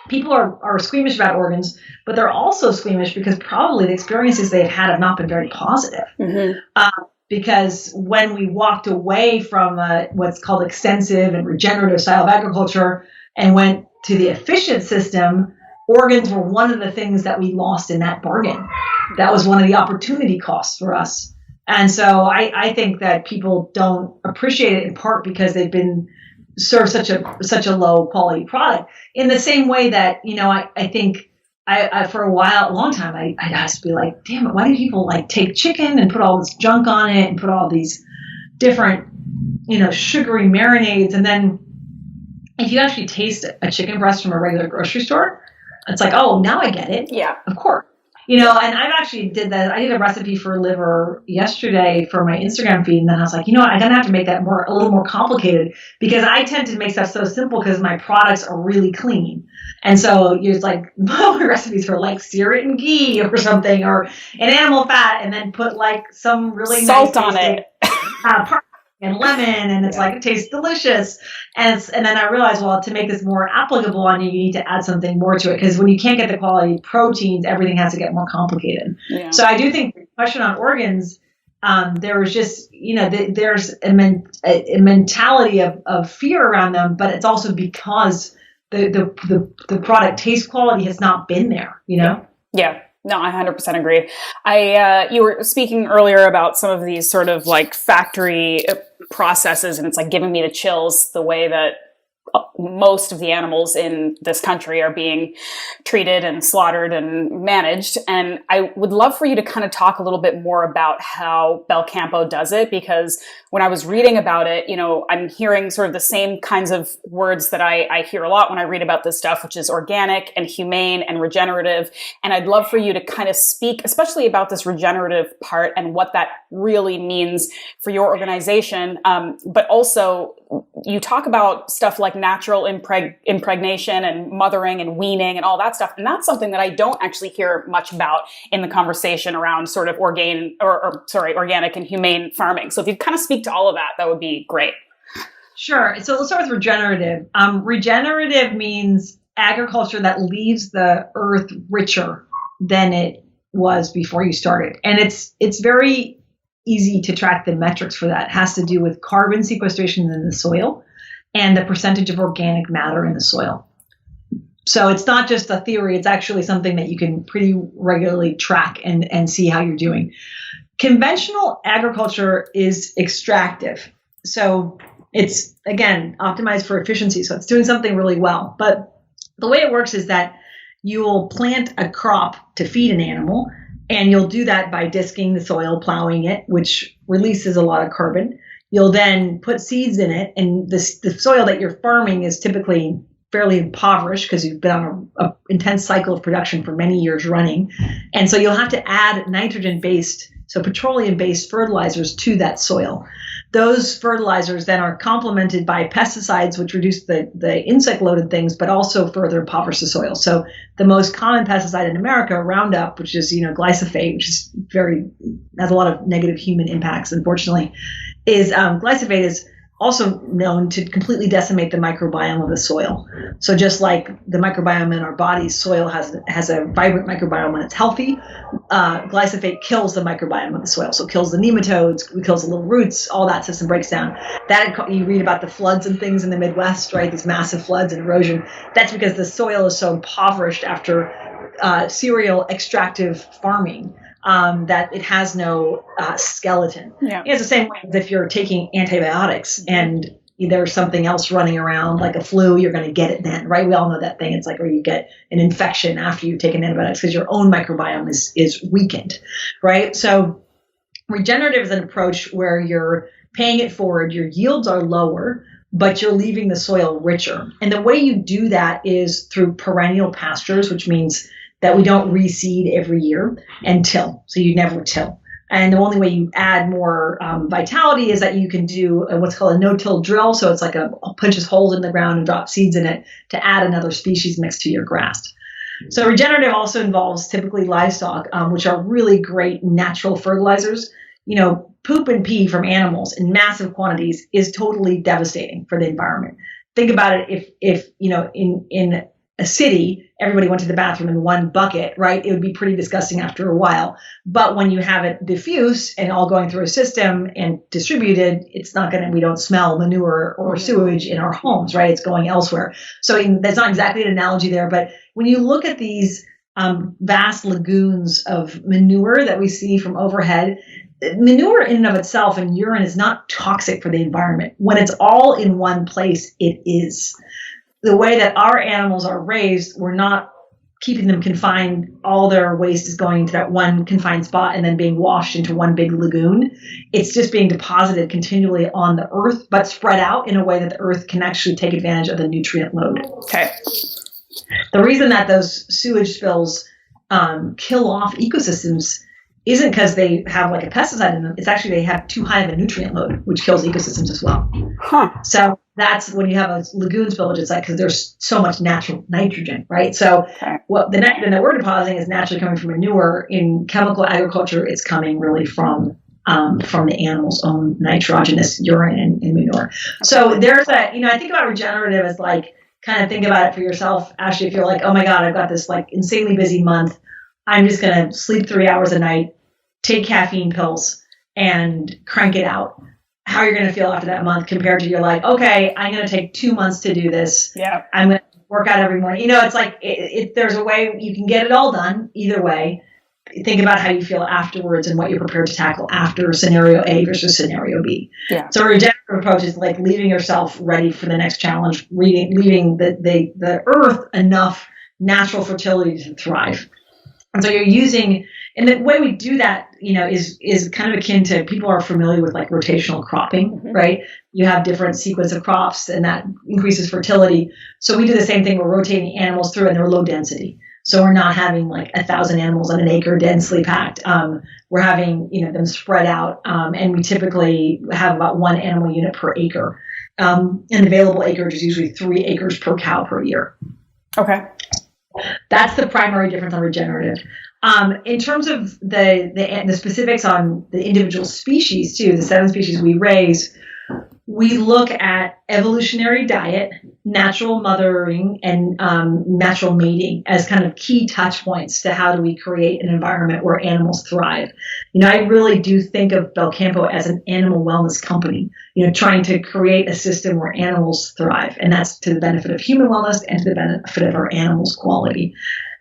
[SPEAKER 2] people are squeamish about organs, but they're also squeamish because probably the experiences they've had have not been very positive. Mm-hmm. Because when we walked away from what's called extensive and regenerative style of agriculture and went to the efficient system, organs were one of the things that we lost in that bargain. That was one of the opportunity costs for us. And so I think that people don't appreciate it in part because they've been served such a low quality product. In the same way that, I think I for a long time, I'd have to be like, damn it, why do people like take chicken and put all this junk on it and put all these different, sugary marinades? And then if you actually taste a chicken breast from a regular grocery store, it's like, oh, now I get it. Yeah, of course. And I've actually did that. I did a recipe for liver yesterday for my Instagram feed. And then I was like, I'm going to have to make that a little more complicated because I tend to make stuff so simple because my products are really clean. And so it's like my recipes for like sear it in ghee or something or an animal fat and then put like some really
[SPEAKER 3] salt on it.
[SPEAKER 2] And lemon, and it's like, it tastes delicious. And then I realized, well, to make this more applicable on you need to add something more to it. Because when you can't get the quality proteins, everything has to get more complicated. Yeah. So I do think the question on organs, there was just, there's a mentality of fear around them, but it's also because the product taste quality has not been there,
[SPEAKER 3] Yeah. No, I 100% agree. You were speaking earlier about some of these sort of like factory processes, and it's like giving me the chills the way that most of the animals in this country are being treated and slaughtered and managed. And I would love for you to kind of talk a little bit more about how Belcampo does it, because when I was reading about it, I'm hearing sort of the same kinds of words that I hear a lot when I read about this stuff, which is organic and humane and regenerative. And I'd love for you to kind of speak, especially about this regenerative part and what that really means for your organization. But also, you talk about stuff like natural impregnation and mothering and weaning and all that stuff. And that's something that I don't actually hear much about in the conversation around sort of organic and humane farming. So if you kind of speak to all of that, that would be great.
[SPEAKER 2] Sure. So let's start with regenerative. Regenerative means agriculture that leaves the earth richer than it was before you started. And it's very easy to track the metrics for that. It has to do with carbon sequestration in the soil and the percentage of organic matter in the soil. So it's not just a theory, it's actually something that you can pretty regularly track and see how you're doing. Conventional agriculture is extractive. So it's, again, optimized for efficiency. So it's doing something really well. But the way it works is that you will plant a crop to feed an animal, and you'll do that by disking the soil, plowing it, which releases a lot of carbon. You'll then put seeds in it, and the soil that you're farming is typically fairly impoverished because you've been on an intense cycle of production for many years running. And so you'll have to add nitrogen-based, so petroleum-based fertilizers to that soil. Those fertilizers then are complemented by pesticides, which reduce the insect-loaded things, but also further impoverish the soil. So the most common pesticide in America, Roundup, which is glyphosate, which is has a lot of negative human impacts, unfortunately, is glyphosate is also known to completely decimate the microbiome of the soil. So just like the microbiome in our bodies, soil has a vibrant microbiome when it's healthy. Glyphosate kills the microbiome of the soil. So it kills the nematodes, it kills the little roots, all that system breaks down. That you read about the floods and things in the Midwest, right? These massive floods and erosion. That's because the soil is so impoverished after cereal extractive farming. That it has no skeleton. Yeah. It's the same way as if you're taking antibiotics and there's something else running around like a flu, you're going to get it then, right? We all know that thing. It's like where you get an infection after you've taken antibiotics because your own microbiome is weakened, right? So regenerative is an approach where you're paying it forward, your yields are lower, but you're leaving the soil richer. And the way you do that is through perennial pastures, which means that we don't reseed every year and till. So you never till. And the only way you add more vitality is that you can do what's called a no-till drill. So it's like punches holes in the ground and drop seeds in it to add another species next to your grass. So regenerative also involves typically livestock, which are really great natural fertilizers. Poop and pee from animals in massive quantities is totally devastating for the environment. Think about it if in a city, everybody went to the bathroom in one bucket, right? It would be pretty disgusting after a while. But when you have it diffuse and all going through a system and distributed, we don't smell manure or sewage in our homes, right? It's going elsewhere. So that's not exactly an analogy there, but when you look at these vast lagoons of manure that we see from overhead, manure in and of itself and urine is not toxic for the environment. When it's all in one place, it is. The way that our animals are raised, we're not keeping them confined. All their waste is going into that one confined spot and then being washed into one big lagoon. It's just being deposited continually on the earth, but spread out in a way that the earth can actually take advantage of the nutrient load. Okay. The reason that those sewage spills kill off ecosystems isn't because they have like a pesticide in them. It's actually they have too high of a nutrient load, which kills ecosystems as well. So that's when you have a lagoon spillage, it's like because there's so much natural nitrogen, right? So what the nitrogen that we're depositing is naturally coming from manure. In chemical agriculture, it's coming really from the animal's own nitrogenous urine and manure. So there's I think about regenerative as like kind of think about it for yourself, Ashley. If you're like, oh my God, I've got this like insanely busy month. I'm just going to sleep 3 hours a night, take caffeine pills, and crank it out. How you're going to feel after that month compared to you're like, okay, I'm going to take 2 months to do this. Yeah. I'm going to work out every morning. It's like there's a way you can get it all done either way. Think about how you feel afterwards and what you're prepared to tackle after scenario A versus scenario B. Yeah. So a regenerative approach is like leaving yourself ready for the next challenge, leaving the earth enough natural fertility to thrive. And so you're using, and the way we do that, is kind of akin to people are familiar with like rotational cropping, right? You have different sequence of crops and that increases fertility. So we do the same thing. We're rotating animals through and they're low density. So we're not having like 1,000 animals on an acre densely packed. We're having, them spread out. And we typically have about 1 animal unit per acre. And available acreage is usually 3 acres per cow per year. Okay. That's the primary difference on regenerative. In terms of the specifics on the individual species too, the 7 species we raise, we look at evolutionary diet, natural mothering, and natural mating as kind of key touch points to how do we create an environment where animals thrive. I really do think of Belcampo as an animal wellness company, trying to create a system where animals thrive. And that's to the benefit of human wellness and to the benefit of our animals' quality.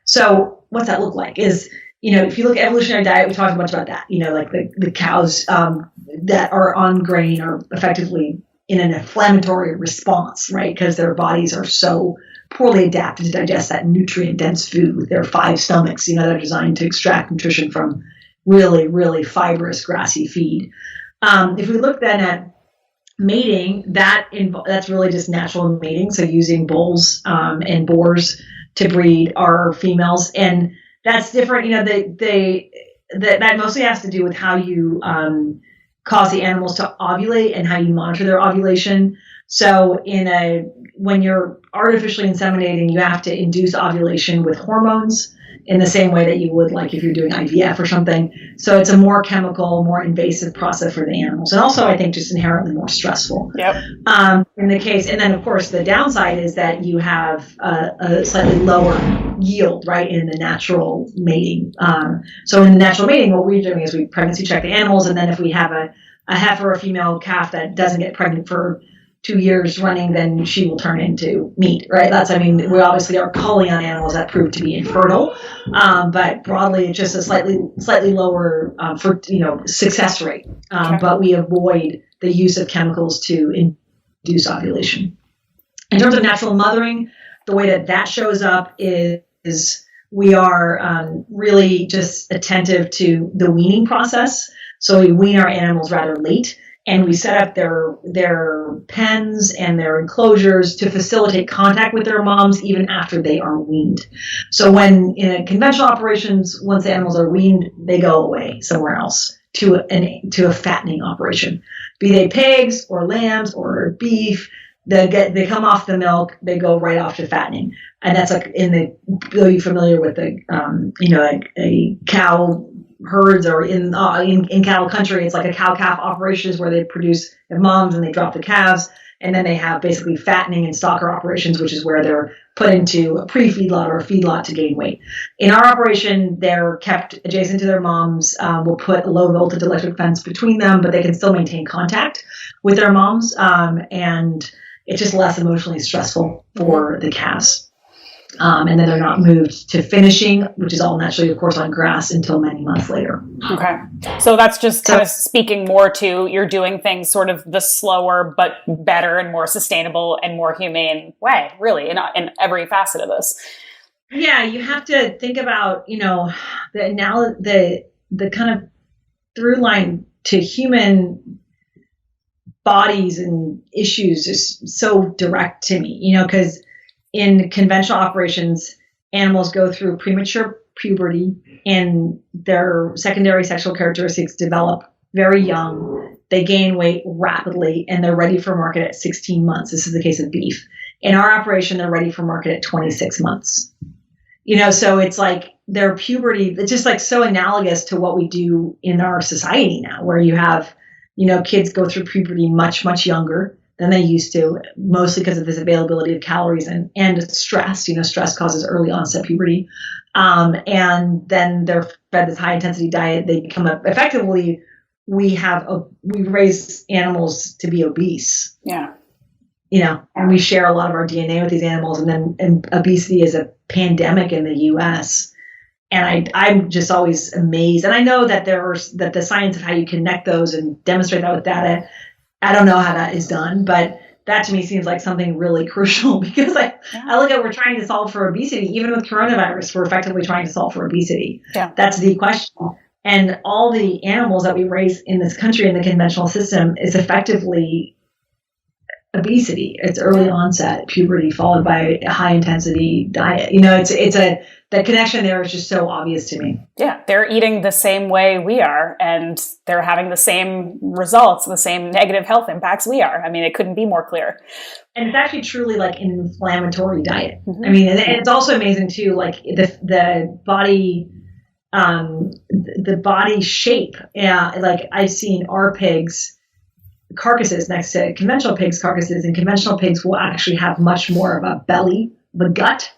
[SPEAKER 2] So what's that look like is, if you look at evolutionary diet, we talked much about that, like the cows that are on grain are effectively in an inflammatory response, right? Because their bodies are so poorly adapted to digest that nutrient dense food with their 5 stomachs, that are designed to extract nutrition from really, really fibrous grassy feed. If we look then at mating, that's really just natural mating. So using bulls and boars to breed our females, and that's different. That mostly has to do with how you cause the animals to ovulate and how you monitor their ovulation. So when you're artificially inseminating, you have to induce ovulation with hormones in the same way that you would like if you're doing IVF or something. So it's a more chemical, more invasive process for the animals. And also I think just inherently more stressful.
[SPEAKER 3] Yep.
[SPEAKER 2] In the case, and then of course the downside is that you have a slightly lower yield, right, in the natural mating. So in the natural mating, what we're doing is we pregnancy check the animals, and then if we have a heifer or a female calf that doesn't get pregnant for 2 years running, then she will turn into meat, right? We obviously are culling on animals that prove to be infertile, but broadly it's just a slightly lower success rate. But we avoid the use of chemicals to induce ovulation. In terms of natural mothering, the way that shows up is we are really just attentive to the weaning process. So we wean our animals rather late, and we set up their pens and their enclosures to facilitate contact with their moms even after they are weaned. So when in conventional operations, once the animals are weaned, they go away somewhere else to a fattening operation. Be they pigs or lambs or beef, they come off the milk, they go right off to fattening. And that's like are you familiar with a cow herds, or in cattle country, it's like a cow-calf operations where they produce moms and they drop the calves, and then they have basically fattening and stocker operations, which is where they're put into a pre-feedlot or a feedlot to gain weight. In our operation, they're kept adjacent to their moms. We'll put a low-voltage electric fence between them, but they can still maintain contact with their moms, and it's just less emotionally stressful for the calves. And then they're not moved to finishing, which is all naturally, of course, on grass until many months later.
[SPEAKER 3] Okay. So that's just kind of speaking more to you're doing things sort of the slower, but better and more sustainable and more humane way, really, in every facet of this.
[SPEAKER 2] Yeah, you have to think about, the kind of through line to human bodies and issues is so direct to me, because in conventional operations, animals go through premature puberty and their secondary sexual characteristics develop very young. They gain weight rapidly and they're ready for market at 16 months. This is the case of beef. In our operation, they're ready for market at 26 months. So it's like their puberty, it's just like so analogous to what we do in our society now, where you have, kids go through puberty much, much younger than they used to, mostly because of this availability of calories and stress. Stress causes early onset puberty. And then they're fed this high intensity diet. They become effectively, we raise animals to be obese.
[SPEAKER 3] Yeah.
[SPEAKER 2] And we share a lot of our DNA with these animals. And obesity is a pandemic in the US. And I'm just always amazed. And I know that that the science of how you connect those and demonstrate that with data, I don't know how that is done, but that to me seems like something really crucial, because I look at, we're trying to solve for obesity. Even with coronavirus, we're effectively trying to solve for obesity. Yeah. That's the question. And all the animals that we raise in this country in the conventional system is effectively obesity. It's early onset puberty followed by a high intensity diet. The connection there is just so obvious to me.
[SPEAKER 3] Yeah, they're eating the same way we are, and they're having the same results, the same negative health impacts we are. I mean, it couldn't be more clear.
[SPEAKER 2] And it's actually truly like an inflammatory diet. Mm-hmm. I mean, and it's also amazing too, like the body shape. Yeah, like I've seen our pigs carcasses next to conventional pigs carcasses, and conventional pigs will actually have much more of a belly, of a gut.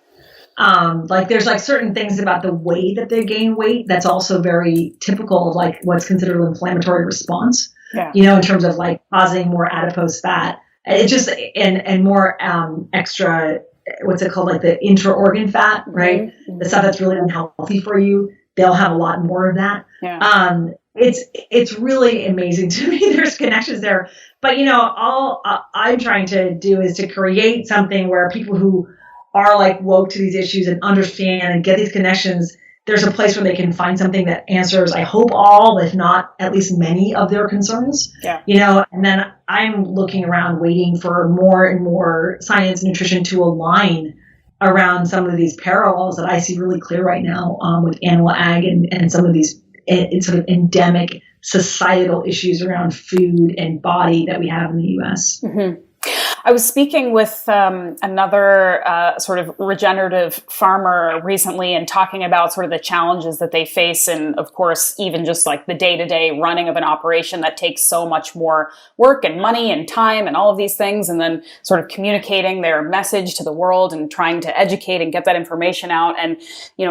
[SPEAKER 2] Like there's like certain things about the way that they gain weight that's also very typical of like what's considered an inflammatory response. Yeah. In terms of like causing more adipose fat. It just and more extra, what's it called, like the intra-organ fat, right? Mm-hmm. The stuff that's really unhealthy for you. They'll have a lot more of that. Yeah. It's really amazing to me. There's connections there, but all I'm trying to do is to create something where people who are like woke to these issues and understand and get these connections, there's a place where they can find something that answers, I hope, all, if not at least many of their concerns.
[SPEAKER 3] Yeah.
[SPEAKER 2] And then I'm looking around waiting for more and more science and nutrition to align around some of these parallels that I see really clear right now with animal ag and some of these sort of endemic societal issues around food and body that we have in the U.S.
[SPEAKER 3] Mm-hmm. I was speaking with another sort of regenerative farmer recently and talking about sort of the challenges that they face. And of course, even just like the day-to-day running of an operation that takes so much more work and money and time and all of these things. And then sort of communicating their message to the world and trying to educate and get that information out. And,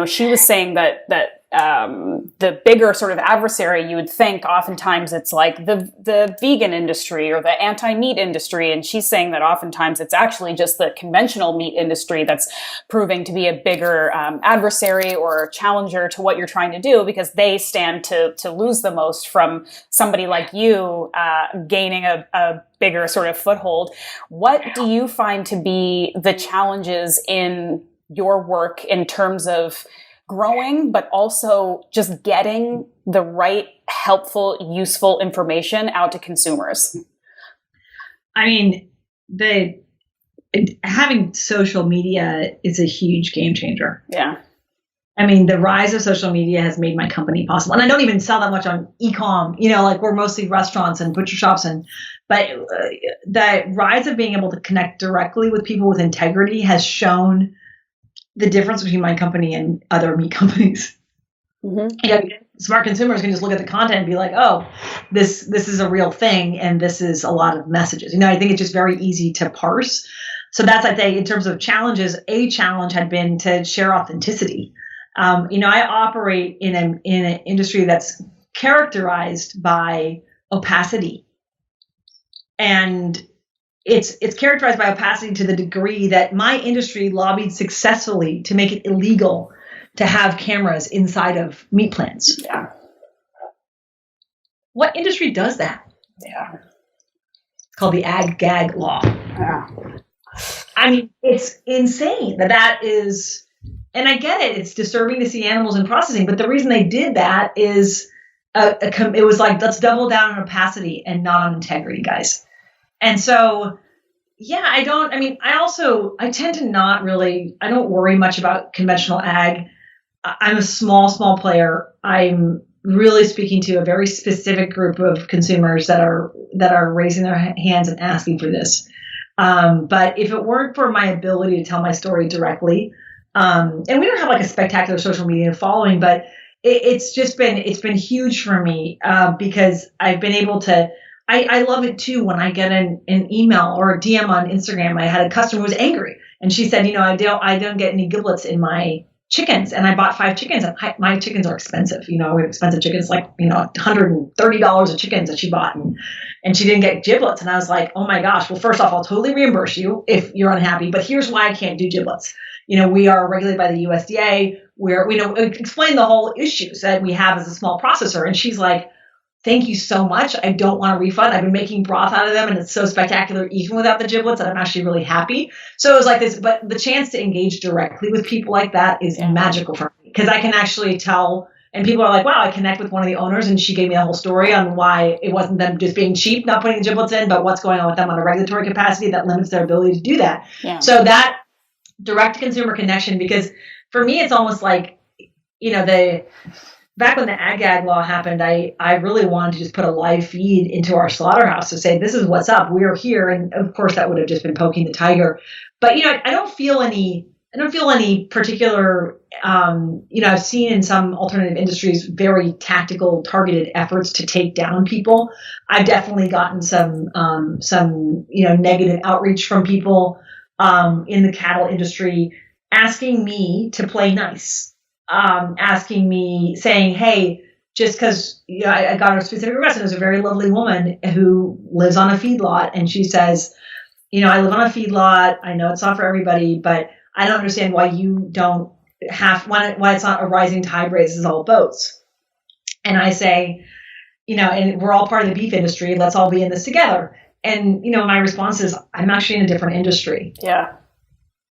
[SPEAKER 3] she was saying that the bigger sort of adversary, you would think oftentimes it's like the vegan industry or the anti-meat industry. And she's saying that oftentimes it's actually just the conventional meat industry that's proving to be a bigger adversary or challenger to what you're trying to do, because they stand to lose the most from somebody like you gaining a bigger sort of foothold. What do you find to be the challenges in your work in terms of growing, but also just getting the right, helpful, useful information out to consumers?
[SPEAKER 2] I mean, having social media is a huge game changer.
[SPEAKER 3] Yeah.
[SPEAKER 2] I mean, the rise of social media has made my company possible. And I don't even sell that much on e-com, like we're mostly restaurants and butcher shops. But the rise of being able to connect directly with people with integrity has shown the difference between my company and other meat companies. Mm-hmm. Smart consumers can just look at the content and be like, oh, this is a real thing. And this is a lot of messages. I think it's just very easy to parse. So that's, I think, in terms of challenges, a challenge had been to share authenticity. I operate in an industry that's characterized by opacity. And it's characterized by opacity to the degree that my industry lobbied successfully to make it illegal to have cameras inside of meat plants.
[SPEAKER 3] Yeah.
[SPEAKER 2] What industry does that?
[SPEAKER 3] Yeah.
[SPEAKER 2] It's called the ag-gag law.
[SPEAKER 3] Yeah.
[SPEAKER 2] I mean, it's insane that is, and I get it. It's disturbing to see animals in processing, but the reason they did that is it was like, let's double down on opacity and not on integrity, guys. And so, I tend to not really, I don't worry much about conventional ag. I'm a small player. I'm really speaking to a very specific group of consumers that are raising their hands and asking for this. But if it weren't for my ability to tell my story directly, and we don't have like a spectacular social media following, but it's been huge for me, because I've been able to, I love it too when I get an email or a DM on Instagram. I had a customer who was angry and she said, I don't get any giblets in my chickens, and I bought 5 chickens, and my chickens are expensive. We have expensive chickens, like, $130 a chickens that she bought, and she didn't get giblets. And I was like, oh my gosh, well, first off, I'll totally reimburse you if you're unhappy, but here's why I can't do giblets. We are regulated by the USDA. Explain the whole issues that we have as a small processor. And she's like, thank you so much. I don't want a refund. I've been making broth out of them, and it's so spectacular even without the giblets that I'm actually really happy. So it was like this, but the chance to engage directly with people like that is magical for me, because I can actually tell, and people are like, wow, I connect with one of the owners, and she gave me a whole story on why it wasn't them just being cheap, not putting the giblets in, but what's going on with them on a regulatory capacity that limits their ability to do that. Yeah. So that direct consumer connection, because for me, it's almost like, back when the ag-gag law happened, I really wanted to just put a live feed into our slaughterhouse to say, this is what's up. We're here. And of course that would have just been poking the tiger. But, I don't feel any particular, I've seen in some alternative industries, very tactical, targeted efforts to take down people. I've definitely gotten some negative outreach from people, in the cattle industry asking me to play nice. Asking me, saying, hey, just because I got a specific request. There's a very lovely woman who lives on a feedlot, and she says, I live on a feedlot. I know it's not for everybody, but I don't understand why you don't have, why it's not a rising tide raises all boats. And I say, and we're all part of the beef industry. Let's all be in this together. And, my response is, I'm actually in a different industry.
[SPEAKER 3] Yeah.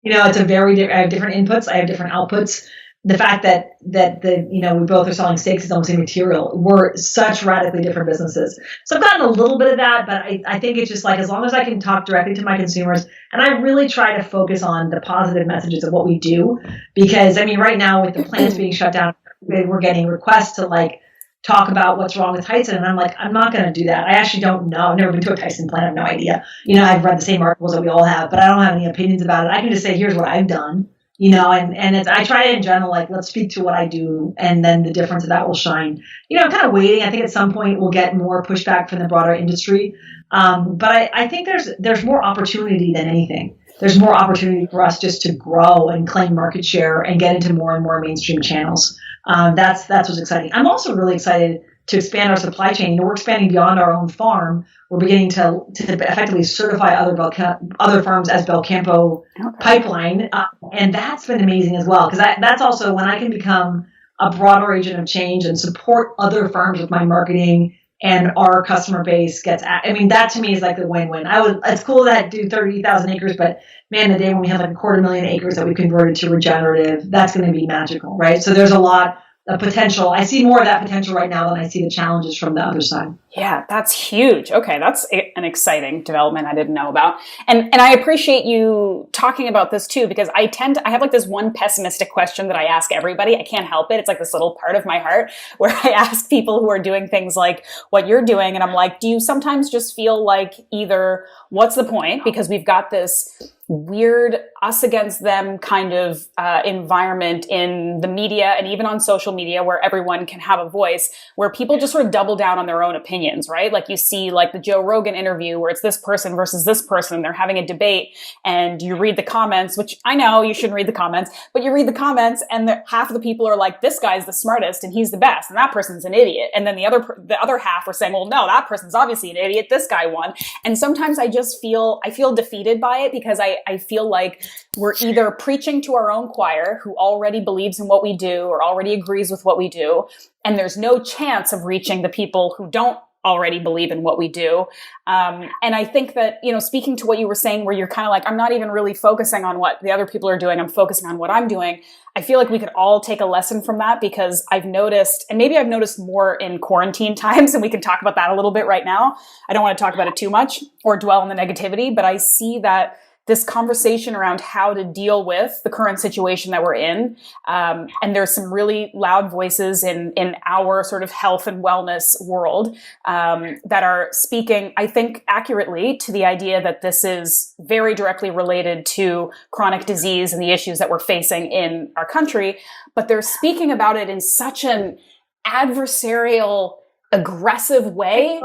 [SPEAKER 2] it's I have different inputs, I have different outputs. The fact that we both are selling steaks is almost immaterial. We're such radically different businesses. So I've gotten a little bit of that, but I think it's just like, as long as I can talk directly to my consumers, and I really try to focus on the positive messages of what we do, because right now with the plants being shut down, we're getting requests to like talk about what's wrong with Tyson, and I'm like, I'm not going to do that. I actually don't know. I've never been to a Tyson plant. I have no idea. I've read the same articles that we all have, but I don't have any opinions about it. I can just say, here's what I've done. And I try to, in general, like, let's speak to what I do, and then the difference of that will shine. I'm kind of waiting. I think at some point we'll get more pushback from the broader industry. But I think there's more opportunity than anything. There's more opportunity for us just to grow and claim market share and get into more and more mainstream channels. That's what's exciting. I'm also really excited to expand our supply chain. We're expanding beyond our own farm. We're beginning to effectively certify other farms as Belcampo pipeline, and that's been amazing as well, because that's also when I can become a broader agent of change and support other farms with my marketing, and our customer base gets. That to me is like the win-win. It's cool that I do 30,000 acres, but man, the day when we have like 250,000 acres that we converted to regenerative, that's going to be magical, right? So there's a lot of potential. I see more of that potential right now than I see the challenges from the other side.
[SPEAKER 3] Yeah, that's huge. Okay, that's an exciting development I didn't know about. And I appreciate you talking about this too, because I have like this one pessimistic question that I ask everybody. I can't help it. It's like this little part of my heart where I ask people who are doing things like what you're doing. And I'm like, do you sometimes just feel like either what's the point? Because we've got this weird us against them kind of environment in the media and even on social media where everyone can have a voice, where people just sort of double down on their own opinions, right? Like you see like the Joe Rogan interview where it's this person versus this person, they're having a debate, and you read the comments, which I know you shouldn't read the comments, but you read the comments and half of the people are like, this guy's the smartest and he's the best and that person's an idiot. And then the other half are saying, well, no, that person's obviously an idiot, this guy won. And sometimes I feel defeated by it, because I feel like we're either preaching to our own choir, who already believes in what we do or already agrees with what we do, and there's no chance of reaching the people who don't already believe in what we do. And I think that, speaking to what you were saying, where you're kind of like, I'm not even really focusing on what the other people are doing, I'm focusing on what I'm doing. I feel like we could all take a lesson from that, because I've noticed, and maybe I've noticed more in quarantine times, and we can talk about that a little bit right now. I don't want to talk about it too much or dwell on the negativity, but I see that this conversation around how to deal with the current situation that we're in. And there's some really loud voices in our sort of health and wellness world that are speaking, I think, accurately to the idea that this is very directly related to chronic disease and the issues that we're facing in our country. But they're speaking about it in such an adversarial, aggressive way.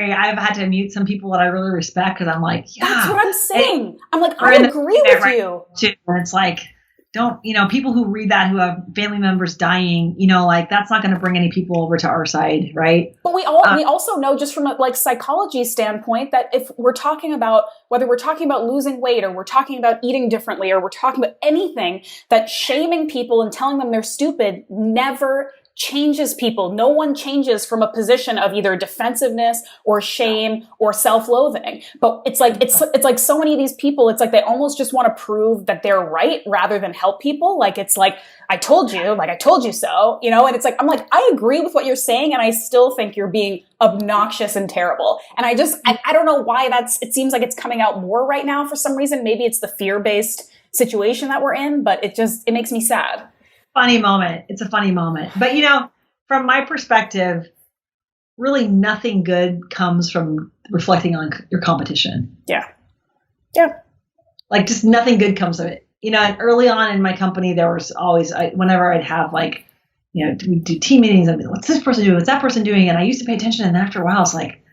[SPEAKER 2] I've had to mute some people that I really respect, because I'm like, yeah.
[SPEAKER 3] That's what I'm saying. I'm like, I agree with you.
[SPEAKER 2] Too. And it's like, don't, people who read that, who have family members dying, like, that's not going to bring any people over to our side, right?
[SPEAKER 3] But we also know, just from a like psychology standpoint, that if we're talking about, whether we're talking about losing weight, or we're talking about eating differently, or we're talking about anything, that shaming people and telling them they're stupid never changes people. No one changes from a position of either defensiveness or shame or self-loathing. But it's like so many of these people, it's like they almost just want to prove that they're right rather than help people. Like, it's like, I told you so, and it's like, I'm like, I agree with what you're saying, and I still think you're being obnoxious and terrible. And I don't know why it seems like it's coming out more right now for some reason. Maybe it's the fear-based situation that we're in, but it makes me sad.
[SPEAKER 2] Funny moment. It's a funny moment. But, from my perspective, really nothing good comes from reflecting on your competition.
[SPEAKER 3] Yeah. Yeah.
[SPEAKER 2] Like, just nothing good comes of it. And early on in my company, there was always, whenever I'd have like, we do team meetings, and what's this person doing? What's that person doing? And I used to pay attention. And after a while, it's like,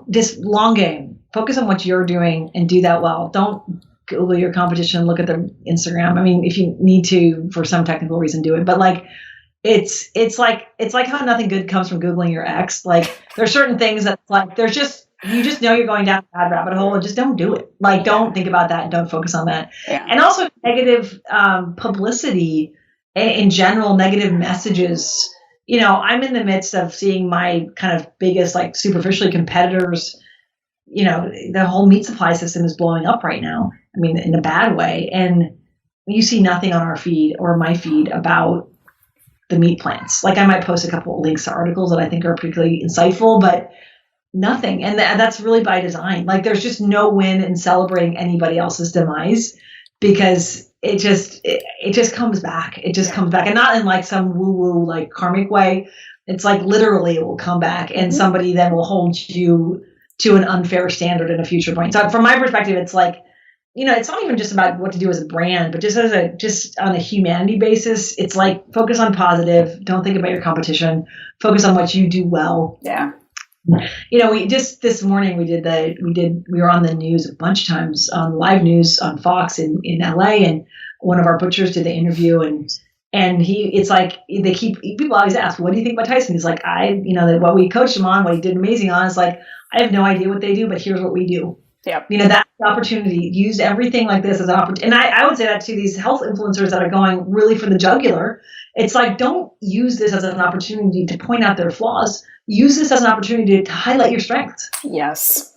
[SPEAKER 2] this long game, focus on what you're doing and do that well. Don't Google your competition, look at their Instagram. If you need to, for some technical reason, do it. But like, it's like how nothing good comes from Googling your ex. Like, there's certain things that like, you just know you're going down a bad rabbit hole, and just don't do it. Like, don't think about that and don't focus on that. Yeah. And also negative publicity in general, negative messages. I'm in the midst of seeing my kind of biggest, like, superficially competitors the whole meat supply system is blowing up right now. I mean, in a bad way. And you see nothing on our feed or my feed about the meat plants. Like I might post a couple of links to articles that I think are particularly insightful, but nothing. And that's really by design. Like there's just no win in celebrating anybody else's demise, because it just comes back. It just comes back, and not in like some woo woo like karmic way. It's like literally it will come back, and somebody then will hold you to an unfair standard in a future point. So from my perspective, it's like, it's not even just about what to do as a brand, but just on a humanity basis, it's like focus on positive. Don't think about your competition. Focus on what you do well.
[SPEAKER 3] Yeah.
[SPEAKER 2] We just this morning we were on the news a bunch of times on live news on Fox in LA, and one of our butchers did the interview, and it's like people always ask, what do you think about Tyson? He's like, what we coached him on, what he did amazing on, is like, I have no idea what they do, but here's what we do.
[SPEAKER 3] Yeah.
[SPEAKER 2] That's the opportunity. Use everything like this as an opportunity. And I would say that to these health influencers that are going really for the jugular. It's like, don't use this as an opportunity to point out their flaws. Use this as an opportunity to highlight your strengths.
[SPEAKER 3] Yes.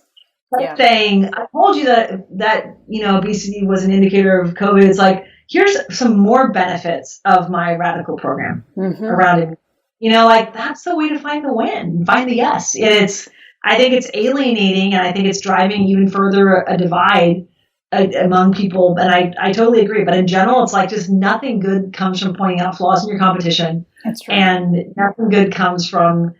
[SPEAKER 2] Saying, I told you that obesity was an indicator of COVID. It's like, here's some more benefits of my radical program around it. Like that's the way to find the win, find the yes. And I think it's alienating, and I think it's driving even further a divide among people. And I totally agree. But in general, it's like just nothing good comes from pointing out flaws in your competition.
[SPEAKER 3] That's true.
[SPEAKER 2] And nothing good comes from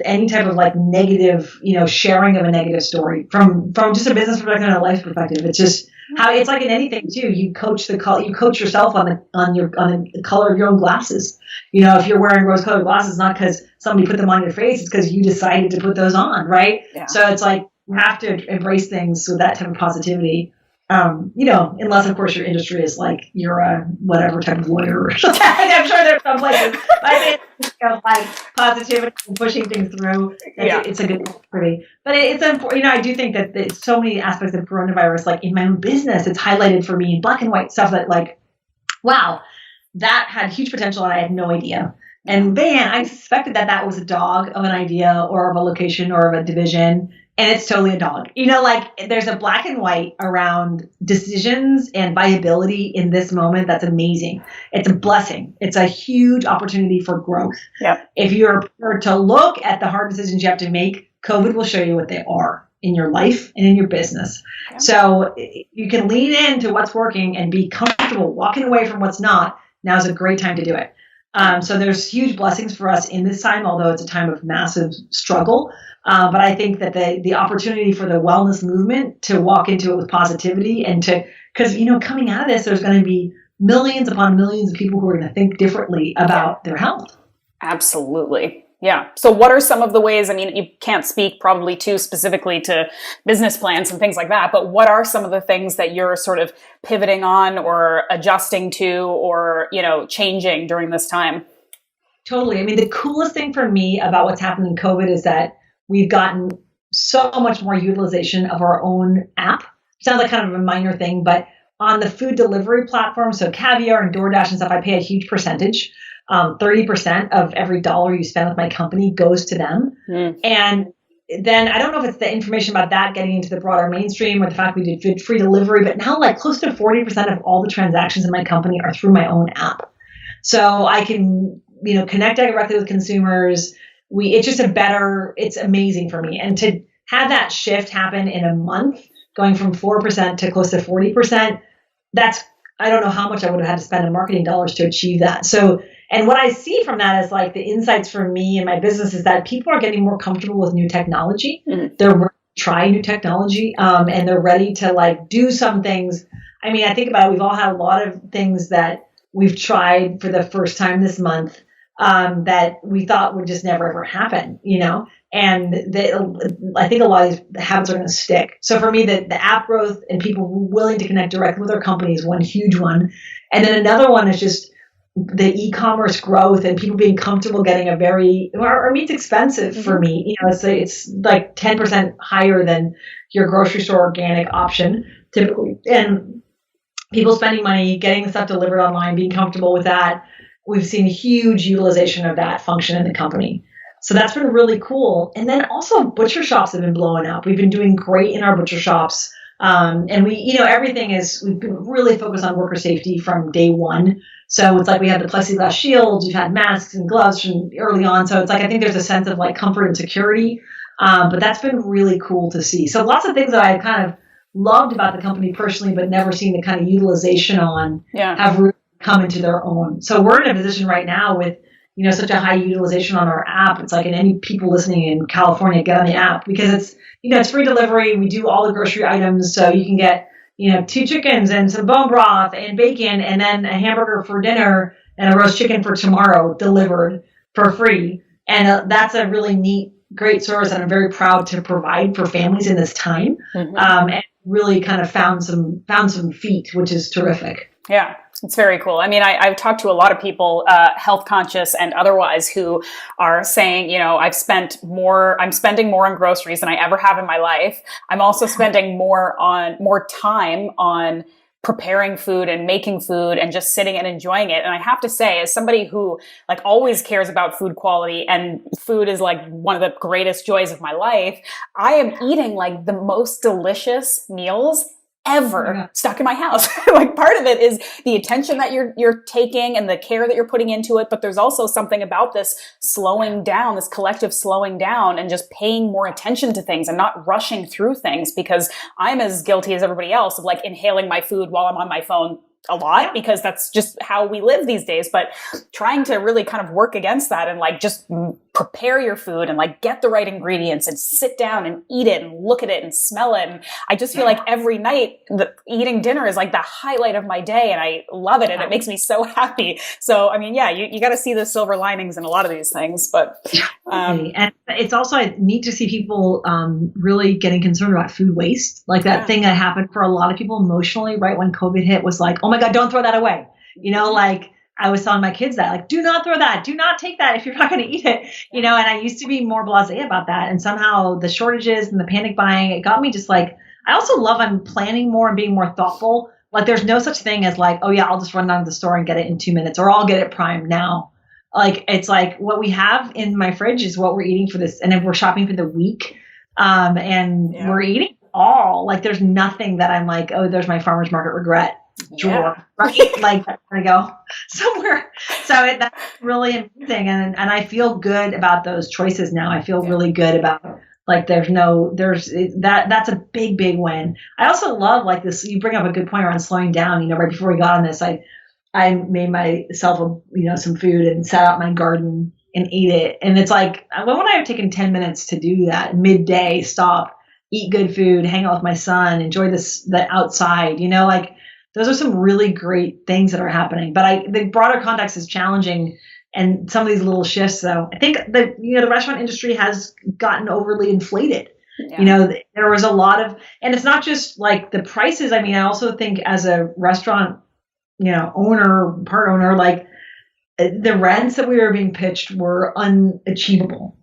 [SPEAKER 2] any type of like negative, sharing of a negative story from just a business perspective and a life perspective. It's just how it's like in anything too. You coach yourself on the color of your own glasses. If you're wearing rose-colored glasses, not because somebody put them on your face, it's because you decided to put those on, right? Yeah. So it's like you have to embrace things with that type of positivity. Unless of course your industry is like you're a whatever type of lawyer. I'm sure there's some places, but it's like positivity and pushing things through. It's a good pretty. But it's important. I do think that there's so many aspects of coronavirus. Like in my own business, it's highlighted for me in black and white stuff that like, wow, that had huge potential and I had no idea. And man, I suspected that was a dog of an idea or of a location or of a division. And it's totally a dog. Like there's a black and white around decisions and viability in this moment. That's amazing. It's a blessing. It's a huge opportunity for growth.
[SPEAKER 3] Yep.
[SPEAKER 2] If you're prepared to look at the hard decisions you have to make, COVID will show you what they are in your life and in your business. Yep. So you can lean into what's working and be comfortable walking away from what's not. Now's a great time to do it. So there's huge blessings for us in this time, although it's a time of massive struggle. But I think that the opportunity for the wellness movement to walk into it with positivity and because, coming out of this, there's going to be millions upon millions of people who are going to think differently about their health.
[SPEAKER 3] Absolutely. Yeah. So what are some of the ways, you can't speak probably too specifically to business plans and things like that, but what are some of the things that you're sort of pivoting on or adjusting to or, changing during this time?
[SPEAKER 2] Totally. The coolest thing for me about what's happened in COVID is that we've gotten so much more utilization of our own app. Sounds like kind of a minor thing, but on the food delivery platform, so Caviar and DoorDash and stuff, I pay a huge percentage. 30% of every dollar you spend with my company goes to them. And then I don't know if it's the information about that getting into the broader mainstream or the fact we did free delivery, but now like close to 40% of all the transactions in my company are through my own app. So I can, connect directly with consumers. It's amazing for me. And to have that shift happen in a month, going from 4% to close to 40%, I don't know how much I would have had to spend in marketing dollars to achieve that. So, and what I see from that is like the insights for me and my business is that people are getting more comfortable with new technology. Mm-hmm. They're ready to try new technology, and they're ready to like do some things. I think about it. We've all had a lot of things that we've tried for the first time this month that we thought would just never ever happen, and I think a lot of these habits are going to stick. So for me, the app growth and people willing to connect directly with their company is one huge one. And then another one is just the e-commerce growth and people being comfortable getting our meat's expensive for me. It's like 10% higher than your grocery store organic option typically. And people spending money, getting the stuff delivered online, being comfortable with that. We've seen huge utilization of that function in the company. So that's been really cool. And then also butcher shops have been blowing up. We've been doing great in our butcher shops. And we've been really focused on worker safety from day one. So it's like we had the plexiglass shields, we've had masks and gloves from early on. So it's like, I think there's a sense of like comfort and security. But that's been really cool to see. So lots of things that I kind of loved about the company personally, but never seen the kind of utilization on have really come into their own. So we're in a position right now with, such a high utilization on our app. It's like, and any people listening in California, get on the app because it's, it's free delivery. We do all the grocery items. So you can get, 2 chickens and some bone broth and bacon and then a hamburger for dinner and a roast chicken for tomorrow delivered for free. And that's a really neat, great service that I'm very proud to provide for families in this time. And really kind of found some feet, which is terrific.
[SPEAKER 3] Yeah, it's very cool. I mean, I've talked to a lot of people, health conscious and otherwise, who are saying, I'm spending more on groceries than I ever have in my life. I'm also spending more time on preparing food and making food and just sitting and enjoying it. And I have to say, as somebody who like always cares about food quality and food is like one of the greatest joys of my life, I am eating like the most delicious meals ever stuck in my house. Like part of it is the attention that you're taking and the care that you're putting into it. But there's also something about this slowing down, this collective slowing down and just paying more attention to things and not rushing through things, because I'm as guilty as everybody else of like inhaling my food while I'm on my phone a lot, because that's just how we live these days. But trying to really kind of work against that and like just prepare your food and like get the right ingredients and sit down and eat it and look at it and smell it. And I just feel like every night eating dinner is like the highlight of my day, and I love it and it makes me so happy. So, I mean, you got to see the silver linings in a lot of these things. But
[SPEAKER 2] and it's also neat to see people really getting concerned about food waste. Like that thing that happened for a lot of people emotionally right when COVID hit was like, oh my God, don't throw that away. Like I was telling my kids that, like, do not throw that. Do not take that if you're not going to eat it. And I used to be more blasé about that. And somehow the shortages and the panic buying, it got me just like, I also love I'm planning more and being more thoughtful. Like there's no such thing as like, oh yeah, I'll just run down to the store and get it in 2 minutes, or I'll get it primed now. Like it's like what we have in my fridge is what we're eating for this. And if we're shopping for the week, we're eating all, like there's nothing that I'm like, oh, there's my farmer's market regret drawer, right? Like I'm gonna go somewhere. So that's really amazing, and I feel good about those choices now. I feel really good about like that's a big win. I also love like this. You bring up a good point around slowing down. Right before we got on this, I made myself some food and sat out in my garden and ate it. And it's like when would I have taken 10 minutes to do that? Midday, stop, eat good food, hang out with my son, enjoy the outside. Like. Those are some really great things that are happening. But the broader context is challenging, and some of these little shifts, though, I think that, the restaurant industry has gotten overly inflated. There was a lot of, and it's not just like the prices. I mean, I also think as a restaurant, part owner, like the rents that we were being pitched were unachievable,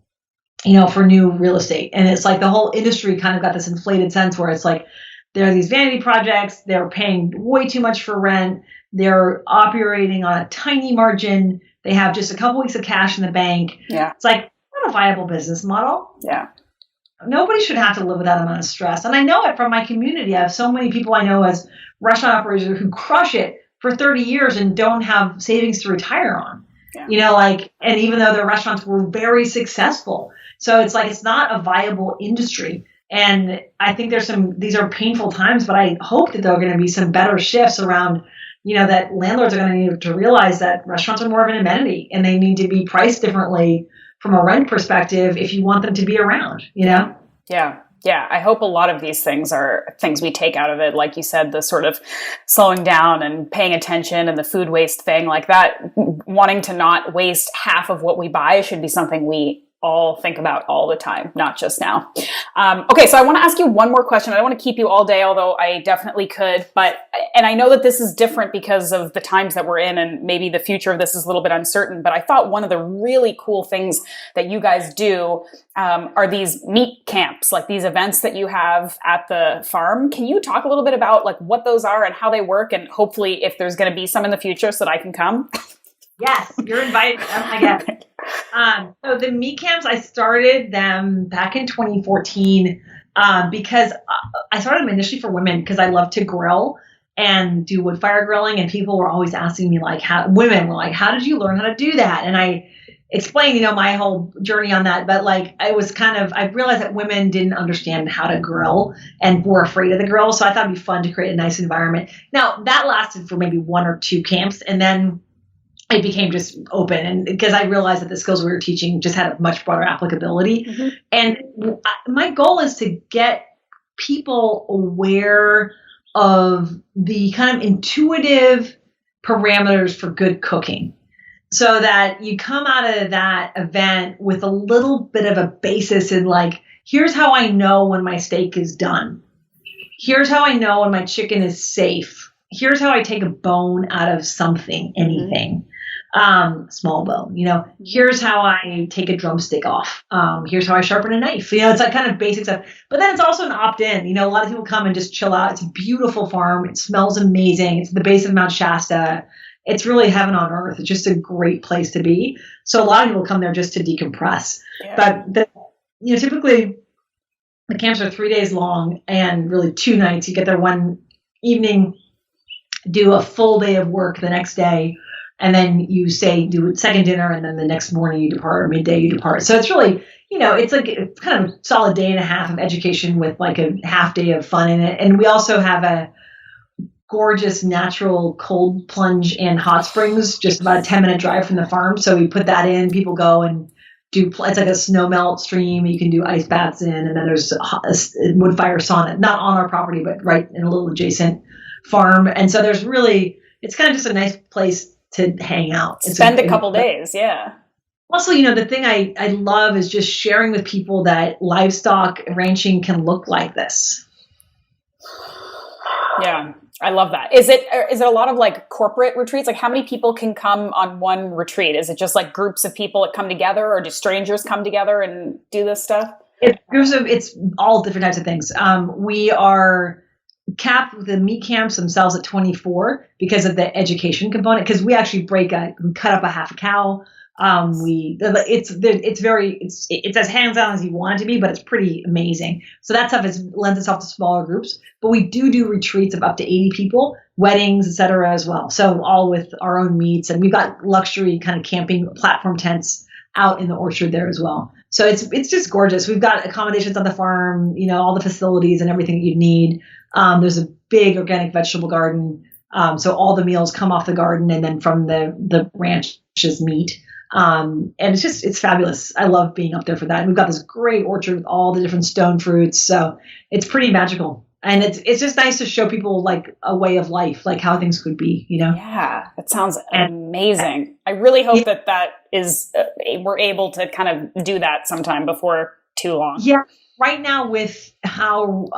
[SPEAKER 2] for new real estate. And it's like the whole industry kind of got this inflated sense where it's like, there are these vanity projects. They're paying way too much for rent. They're operating on a tiny margin. They have just a couple weeks of cash in the bank. Yeah. It's like not a viable business model.
[SPEAKER 3] Yeah.
[SPEAKER 2] Nobody should have to live with that amount of stress. And I know it from my community. I have so many people I know as restaurant operators who crush it for 30 years and don't have savings to retire on. Yeah. And even though their restaurants were very successful. So it's like, it's not a viable industry. And I think these are painful times, but I hope that there are going to be some better shifts around, that landlords are going to need to realize that restaurants are more of an amenity and they need to be priced differently from a rent perspective if you want them to be around,
[SPEAKER 3] Yeah. Yeah. I hope a lot of these things are things we take out of it. Like you said, the sort of slowing down and paying attention and the food waste thing like that, wanting to not waste half of what we buy should be something we all think about all the time, not just now. Okay, so I want to ask you one more question. I don't want to keep you all day, although I definitely could. And I know that this is different because of the times that we're in, and maybe the future of this is a little bit uncertain. But I thought one of the really cool things that you guys do are these meat camps, like these events that you have at the farm. Can you talk a little bit about like what those are and how they work, and hopefully if there's going to be some in the future so that I can come?
[SPEAKER 2] Yes, you're invited. Oh my God. So the meat camps, I started them back in 2014 because I started them initially for women because I love to grill and do wood fire grilling, and people were always asking me like, women were like, how did you learn how to do that? And I explained, my whole journey on that, but like I realized that women didn't understand how to grill and were afraid of the grill, so I thought it'd be fun to create a nice environment. Now that lasted for maybe 1 or 2 camps, and then it became just open, and because I realized that the skills we were teaching just had a much broader applicability. Mm-hmm. And my goal is to get people aware of the kind of intuitive parameters for good cooking, so that you come out of that event with a little bit of a basis in like, here's how I know when my steak is done. Here's how I know when my chicken is safe. Here's how I take a bone out of something, anything. Small bone, here's how I take a drumstick off. Here's how I sharpen a knife. It's like kind of basic stuff, but then it's also an opt-in. A lot of people come and just chill out. It's a beautiful farm. It smells amazing. It's at the base of Mount Shasta. It's really heaven on earth. It's just a great place to be. So a lot of people come there just to decompress. Yeah. But typically the camps are 3 days long and really 2 nights. You get there one evening, do a full day of work the next day, and then you do a second dinner, and then the next morning you depart, or midday you depart. So it's really, it's like a kind of solid day and a half of education with like a half day of fun in it. And we also have a gorgeous natural cold plunge and hot springs, just about a 10-minute drive from the farm. So we put that in, people go and it's like a snow melt stream. You can do ice baths in, and then there's a wood fire sauna, not on our property, but right in a little adjacent farm. And so it's kind of just a nice place to hang out.
[SPEAKER 3] Spend a couple days, yeah.
[SPEAKER 2] Also, the thing I love is just sharing with people that livestock ranching can look like this.
[SPEAKER 3] Yeah, I love that. Is it a lot of like corporate retreats? Like how many people can come on one retreat? Is it just like groups of people that come together, or do strangers come together and do this stuff?
[SPEAKER 2] It's all different types of things. We are capped the meat camps themselves at 24 because of the education component, because we actually we cut up a half a cow. It's as hands-on as you want it to be, but it's pretty amazing. So that stuff lends itself to smaller groups, but we do retreats of up to 80 people, weddings, etc. as well. So all with our own meats, and we've got luxury kind of camping platform tents out in the orchard there as well. So it's just gorgeous. We've got accommodations on the farm, all the facilities and everything that you need. There's a big organic vegetable garden. So all the meals come off the garden and then from the ranch's meat. And it's fabulous. I love being up there for that. And we've got this great orchard with all the different stone fruits. So it's pretty magical. And it's just nice to show people like a way of life, like how things could be,
[SPEAKER 3] Yeah, that sounds amazing. I really hope that is, we're able to kind of do that sometime before too long.
[SPEAKER 2] Yeah. Right now, with how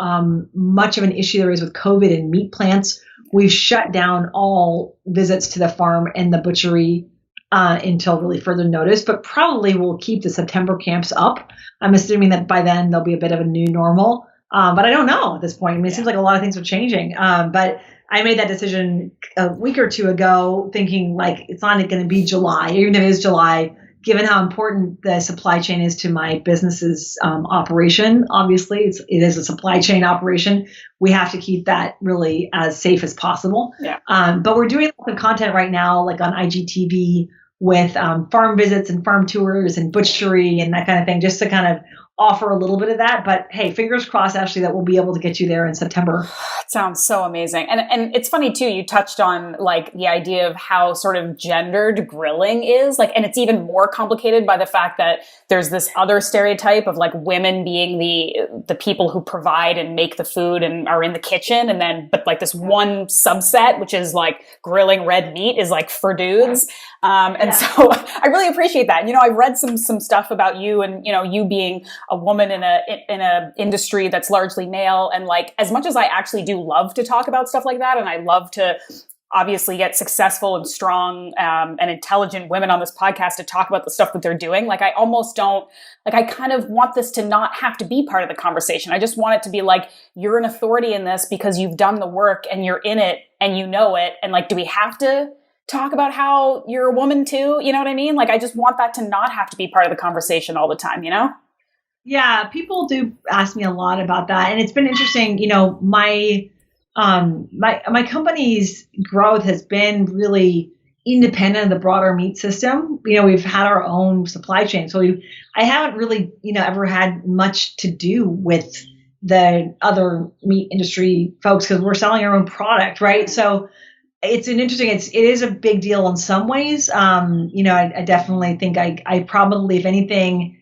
[SPEAKER 2] much of an issue there is with COVID and meat plants, we've shut down all visits to the farm and the butchery until really further notice, but probably we'll keep the September camps up. I'm assuming that by then there'll be a bit of a new normal. But I don't know at this point. It seems like a lot of things are changing. But I made that decision a week or two ago, thinking like it's not going to be July, even if it is July, given how important the supply chain is to my business's operation. Obviously, it is a supply chain operation. We have to keep that really as safe as possible. Yeah. But we're doing lots of content right now, like on IGTV with farm visits and farm tours and butchery and that kind of thing, just to kind of offer a little bit of that. But hey, fingers crossed, Ashley, that we'll be able to get you there in September.
[SPEAKER 3] It sounds so amazing. And it's funny too, you touched on like the idea of how sort of gendered grilling is, like, and it's even more complicated by the fact that there's this other stereotype of like women being the people who provide and make the food and are in the kitchen. And then, but like this one subset, which is like grilling red meat, is like for dudes. So I really appreciate that. And, I've read some stuff about you and, you being a woman in a industry that's largely male. And like, as much as I actually do love to talk about stuff like that, and I love to obviously get successful and strong and intelligent women on this podcast to talk about the stuff that they're doing, like I almost don't, like I kind of want this to not have to be part of the conversation. I just want it to be like, you're an authority in this because you've done the work and you're in it and you know it. And like, do we have to talk about how you're a woman too. You know what I mean? Like, I just want that to not have to be part of the conversation all the time, you know?
[SPEAKER 2] Yeah, people do ask me a lot about that, and it's been interesting. My company's growth has been really independent of the broader meat system. We've had our own supply chain, so I haven't really ever had much to do with the other meat industry folks because we're selling our own product, right? So it is a big deal in some ways. I definitely think I probably, if anything,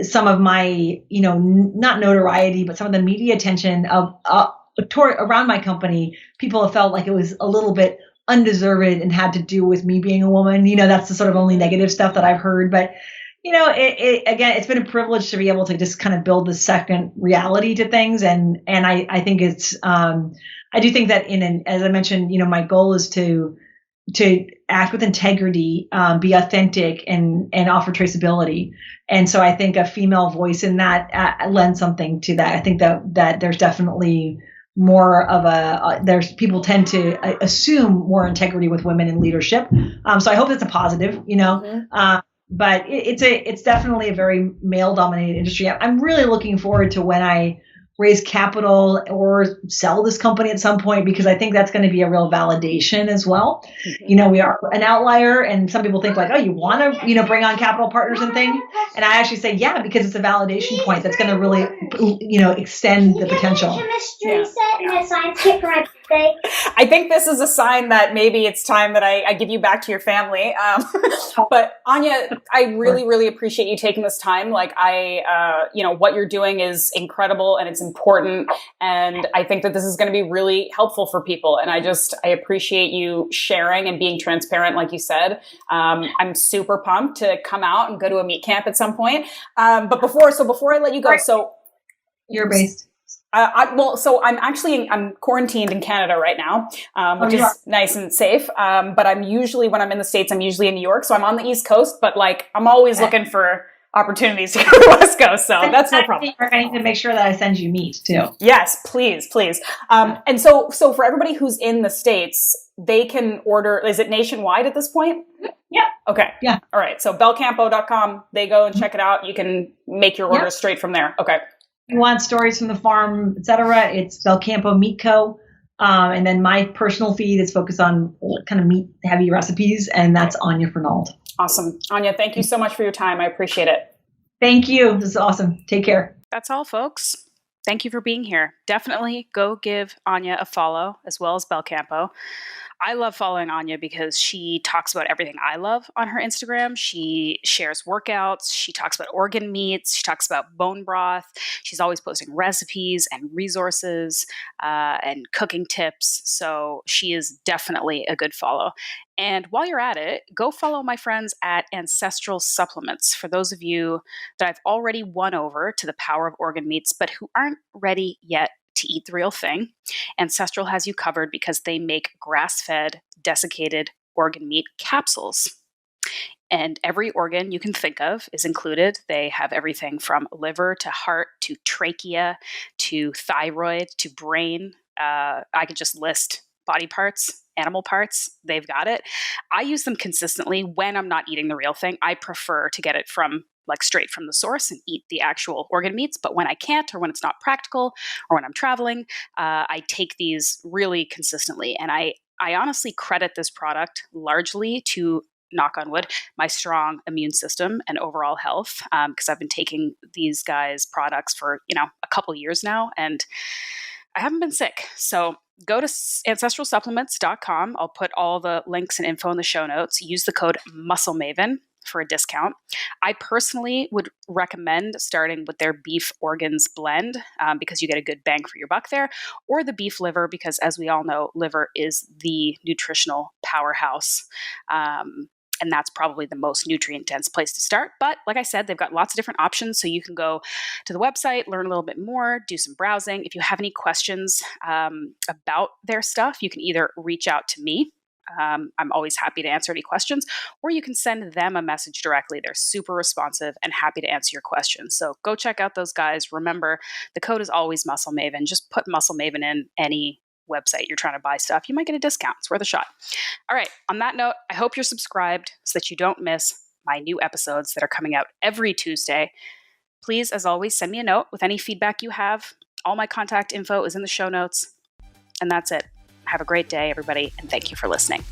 [SPEAKER 2] some of my, not notoriety, but some of the media attention around my company, people have felt like it was a little bit undeserved and had to do with me being a woman. That's the sort of only negative stuff that I've heard. But, again, it's been a privilege to be able to just kind of build this second reality to things. And I think I do think that as I mentioned, my goal is to act with integrity, be authentic, and offer traceability. And so I think a female voice in that lends something to that. I think that there's definitely more of there's people tend to assume more integrity with women in leadership. So I hope that's a positive, but it's definitely a very male dominated industry. I'm really looking forward to when I raise capital or sell this company at some point, because I think that's going to be a real validation as well. Mm-hmm. We are an outlier, and some people think like, oh, you want to, bring on capital partners and things. And I actually say, yeah, because it's a validation point that's going to really, extend the potential.
[SPEAKER 3] Yeah. I think this is a sign that maybe it's time that I give you back to your family. But Anya, I really, really appreciate you taking this time. Like what you're doing is incredible and it's important. And I think that this is going to be really helpful for people. And I appreciate you sharing and being transparent, like you said. I'm super pumped to come out and go to a meat camp at some point. But before I let you go, so
[SPEAKER 2] you're based.
[SPEAKER 3] I'm quarantined in Canada right now, which is nice and safe. But when I'm in the States, I'm usually in New York. So I'm on the East Coast, but I'm always looking for opportunities to go to the West Coast. So that's no problem.
[SPEAKER 2] I need to make sure that I send you meat too.
[SPEAKER 3] Yes, please. And so for everybody who's in the States, they can order, is it nationwide at this point?
[SPEAKER 2] Yeah.
[SPEAKER 3] Okay.
[SPEAKER 2] Yeah.
[SPEAKER 3] All right. So belcampo.com, they go and check it out. You can make your orders straight from there. Okay.
[SPEAKER 2] If you want stories from the farm, etc., it's Belcampo Meat Co. And then my personal feed is focused on kind of meat heavy recipes, and that's Anya Fernald.
[SPEAKER 3] Awesome. Anya, thank you so much for your time. I appreciate it.
[SPEAKER 2] Thank you. This is awesome. Take care.
[SPEAKER 1] That's all, folks. Thank you for being here. Definitely go give Anya a follow, as well as Belcampo. I love following Anya because she talks about everything I love on her Instagram. She shares workouts. She talks about organ meats. She talks about bone broth. She's always posting recipes and resources and cooking tips. So she is definitely a good follow. And while you're at it, go follow my friends at Ancestral Supplements. For those of you that I've already won over to the power of organ meats, but who aren't ready yet to eat the real thing, Ancestral has you covered because they make grass-fed, desiccated organ meat capsules. And every organ you can think of is included. They have everything from liver to heart to trachea to thyroid to brain. I could just list body parts, animal parts. They've got it. I use them consistently when I'm not eating the real thing. I prefer to get it from straight from the source and eat the actual organ meats. But when I can't, or when it's not practical, or when I'm traveling, I take these really consistently. And I honestly credit this product largely to, knock on wood, my strong immune system and overall health, because I've been taking these guys' products for a couple years now, and I haven't been sick. So go to ancestralsupplements.com. I'll put all the links and info in the show notes. Use the code MuscleMaven for a discount. I personally would recommend starting with their beef organs blend because you get a good bang for your buck there, or the beef liver because, as we all know, liver is the nutritional powerhouse. And that's probably the most nutrient-dense place to start. But like I said, they've got lots of different options. So you can go to the website, learn a little bit more, do some browsing. If you have any questions about their stuff, you can either reach out to me. I'm always happy to answer any questions, or you can send them a message directly. They're super responsive and happy to answer your questions. So go check out those guys. Remember, the code is always Muscle Maven. Just put Muscle Maven in any website, you're trying to buy stuff, you might get a discount. It's worth a shot. All right. On that note, I hope you're subscribed so that you don't miss my new episodes that are coming out every Tuesday. Please, as always, send me a note with any feedback you have. All my contact info is in the show notes. And that's it. Have a great day, everybody, and thank you for listening.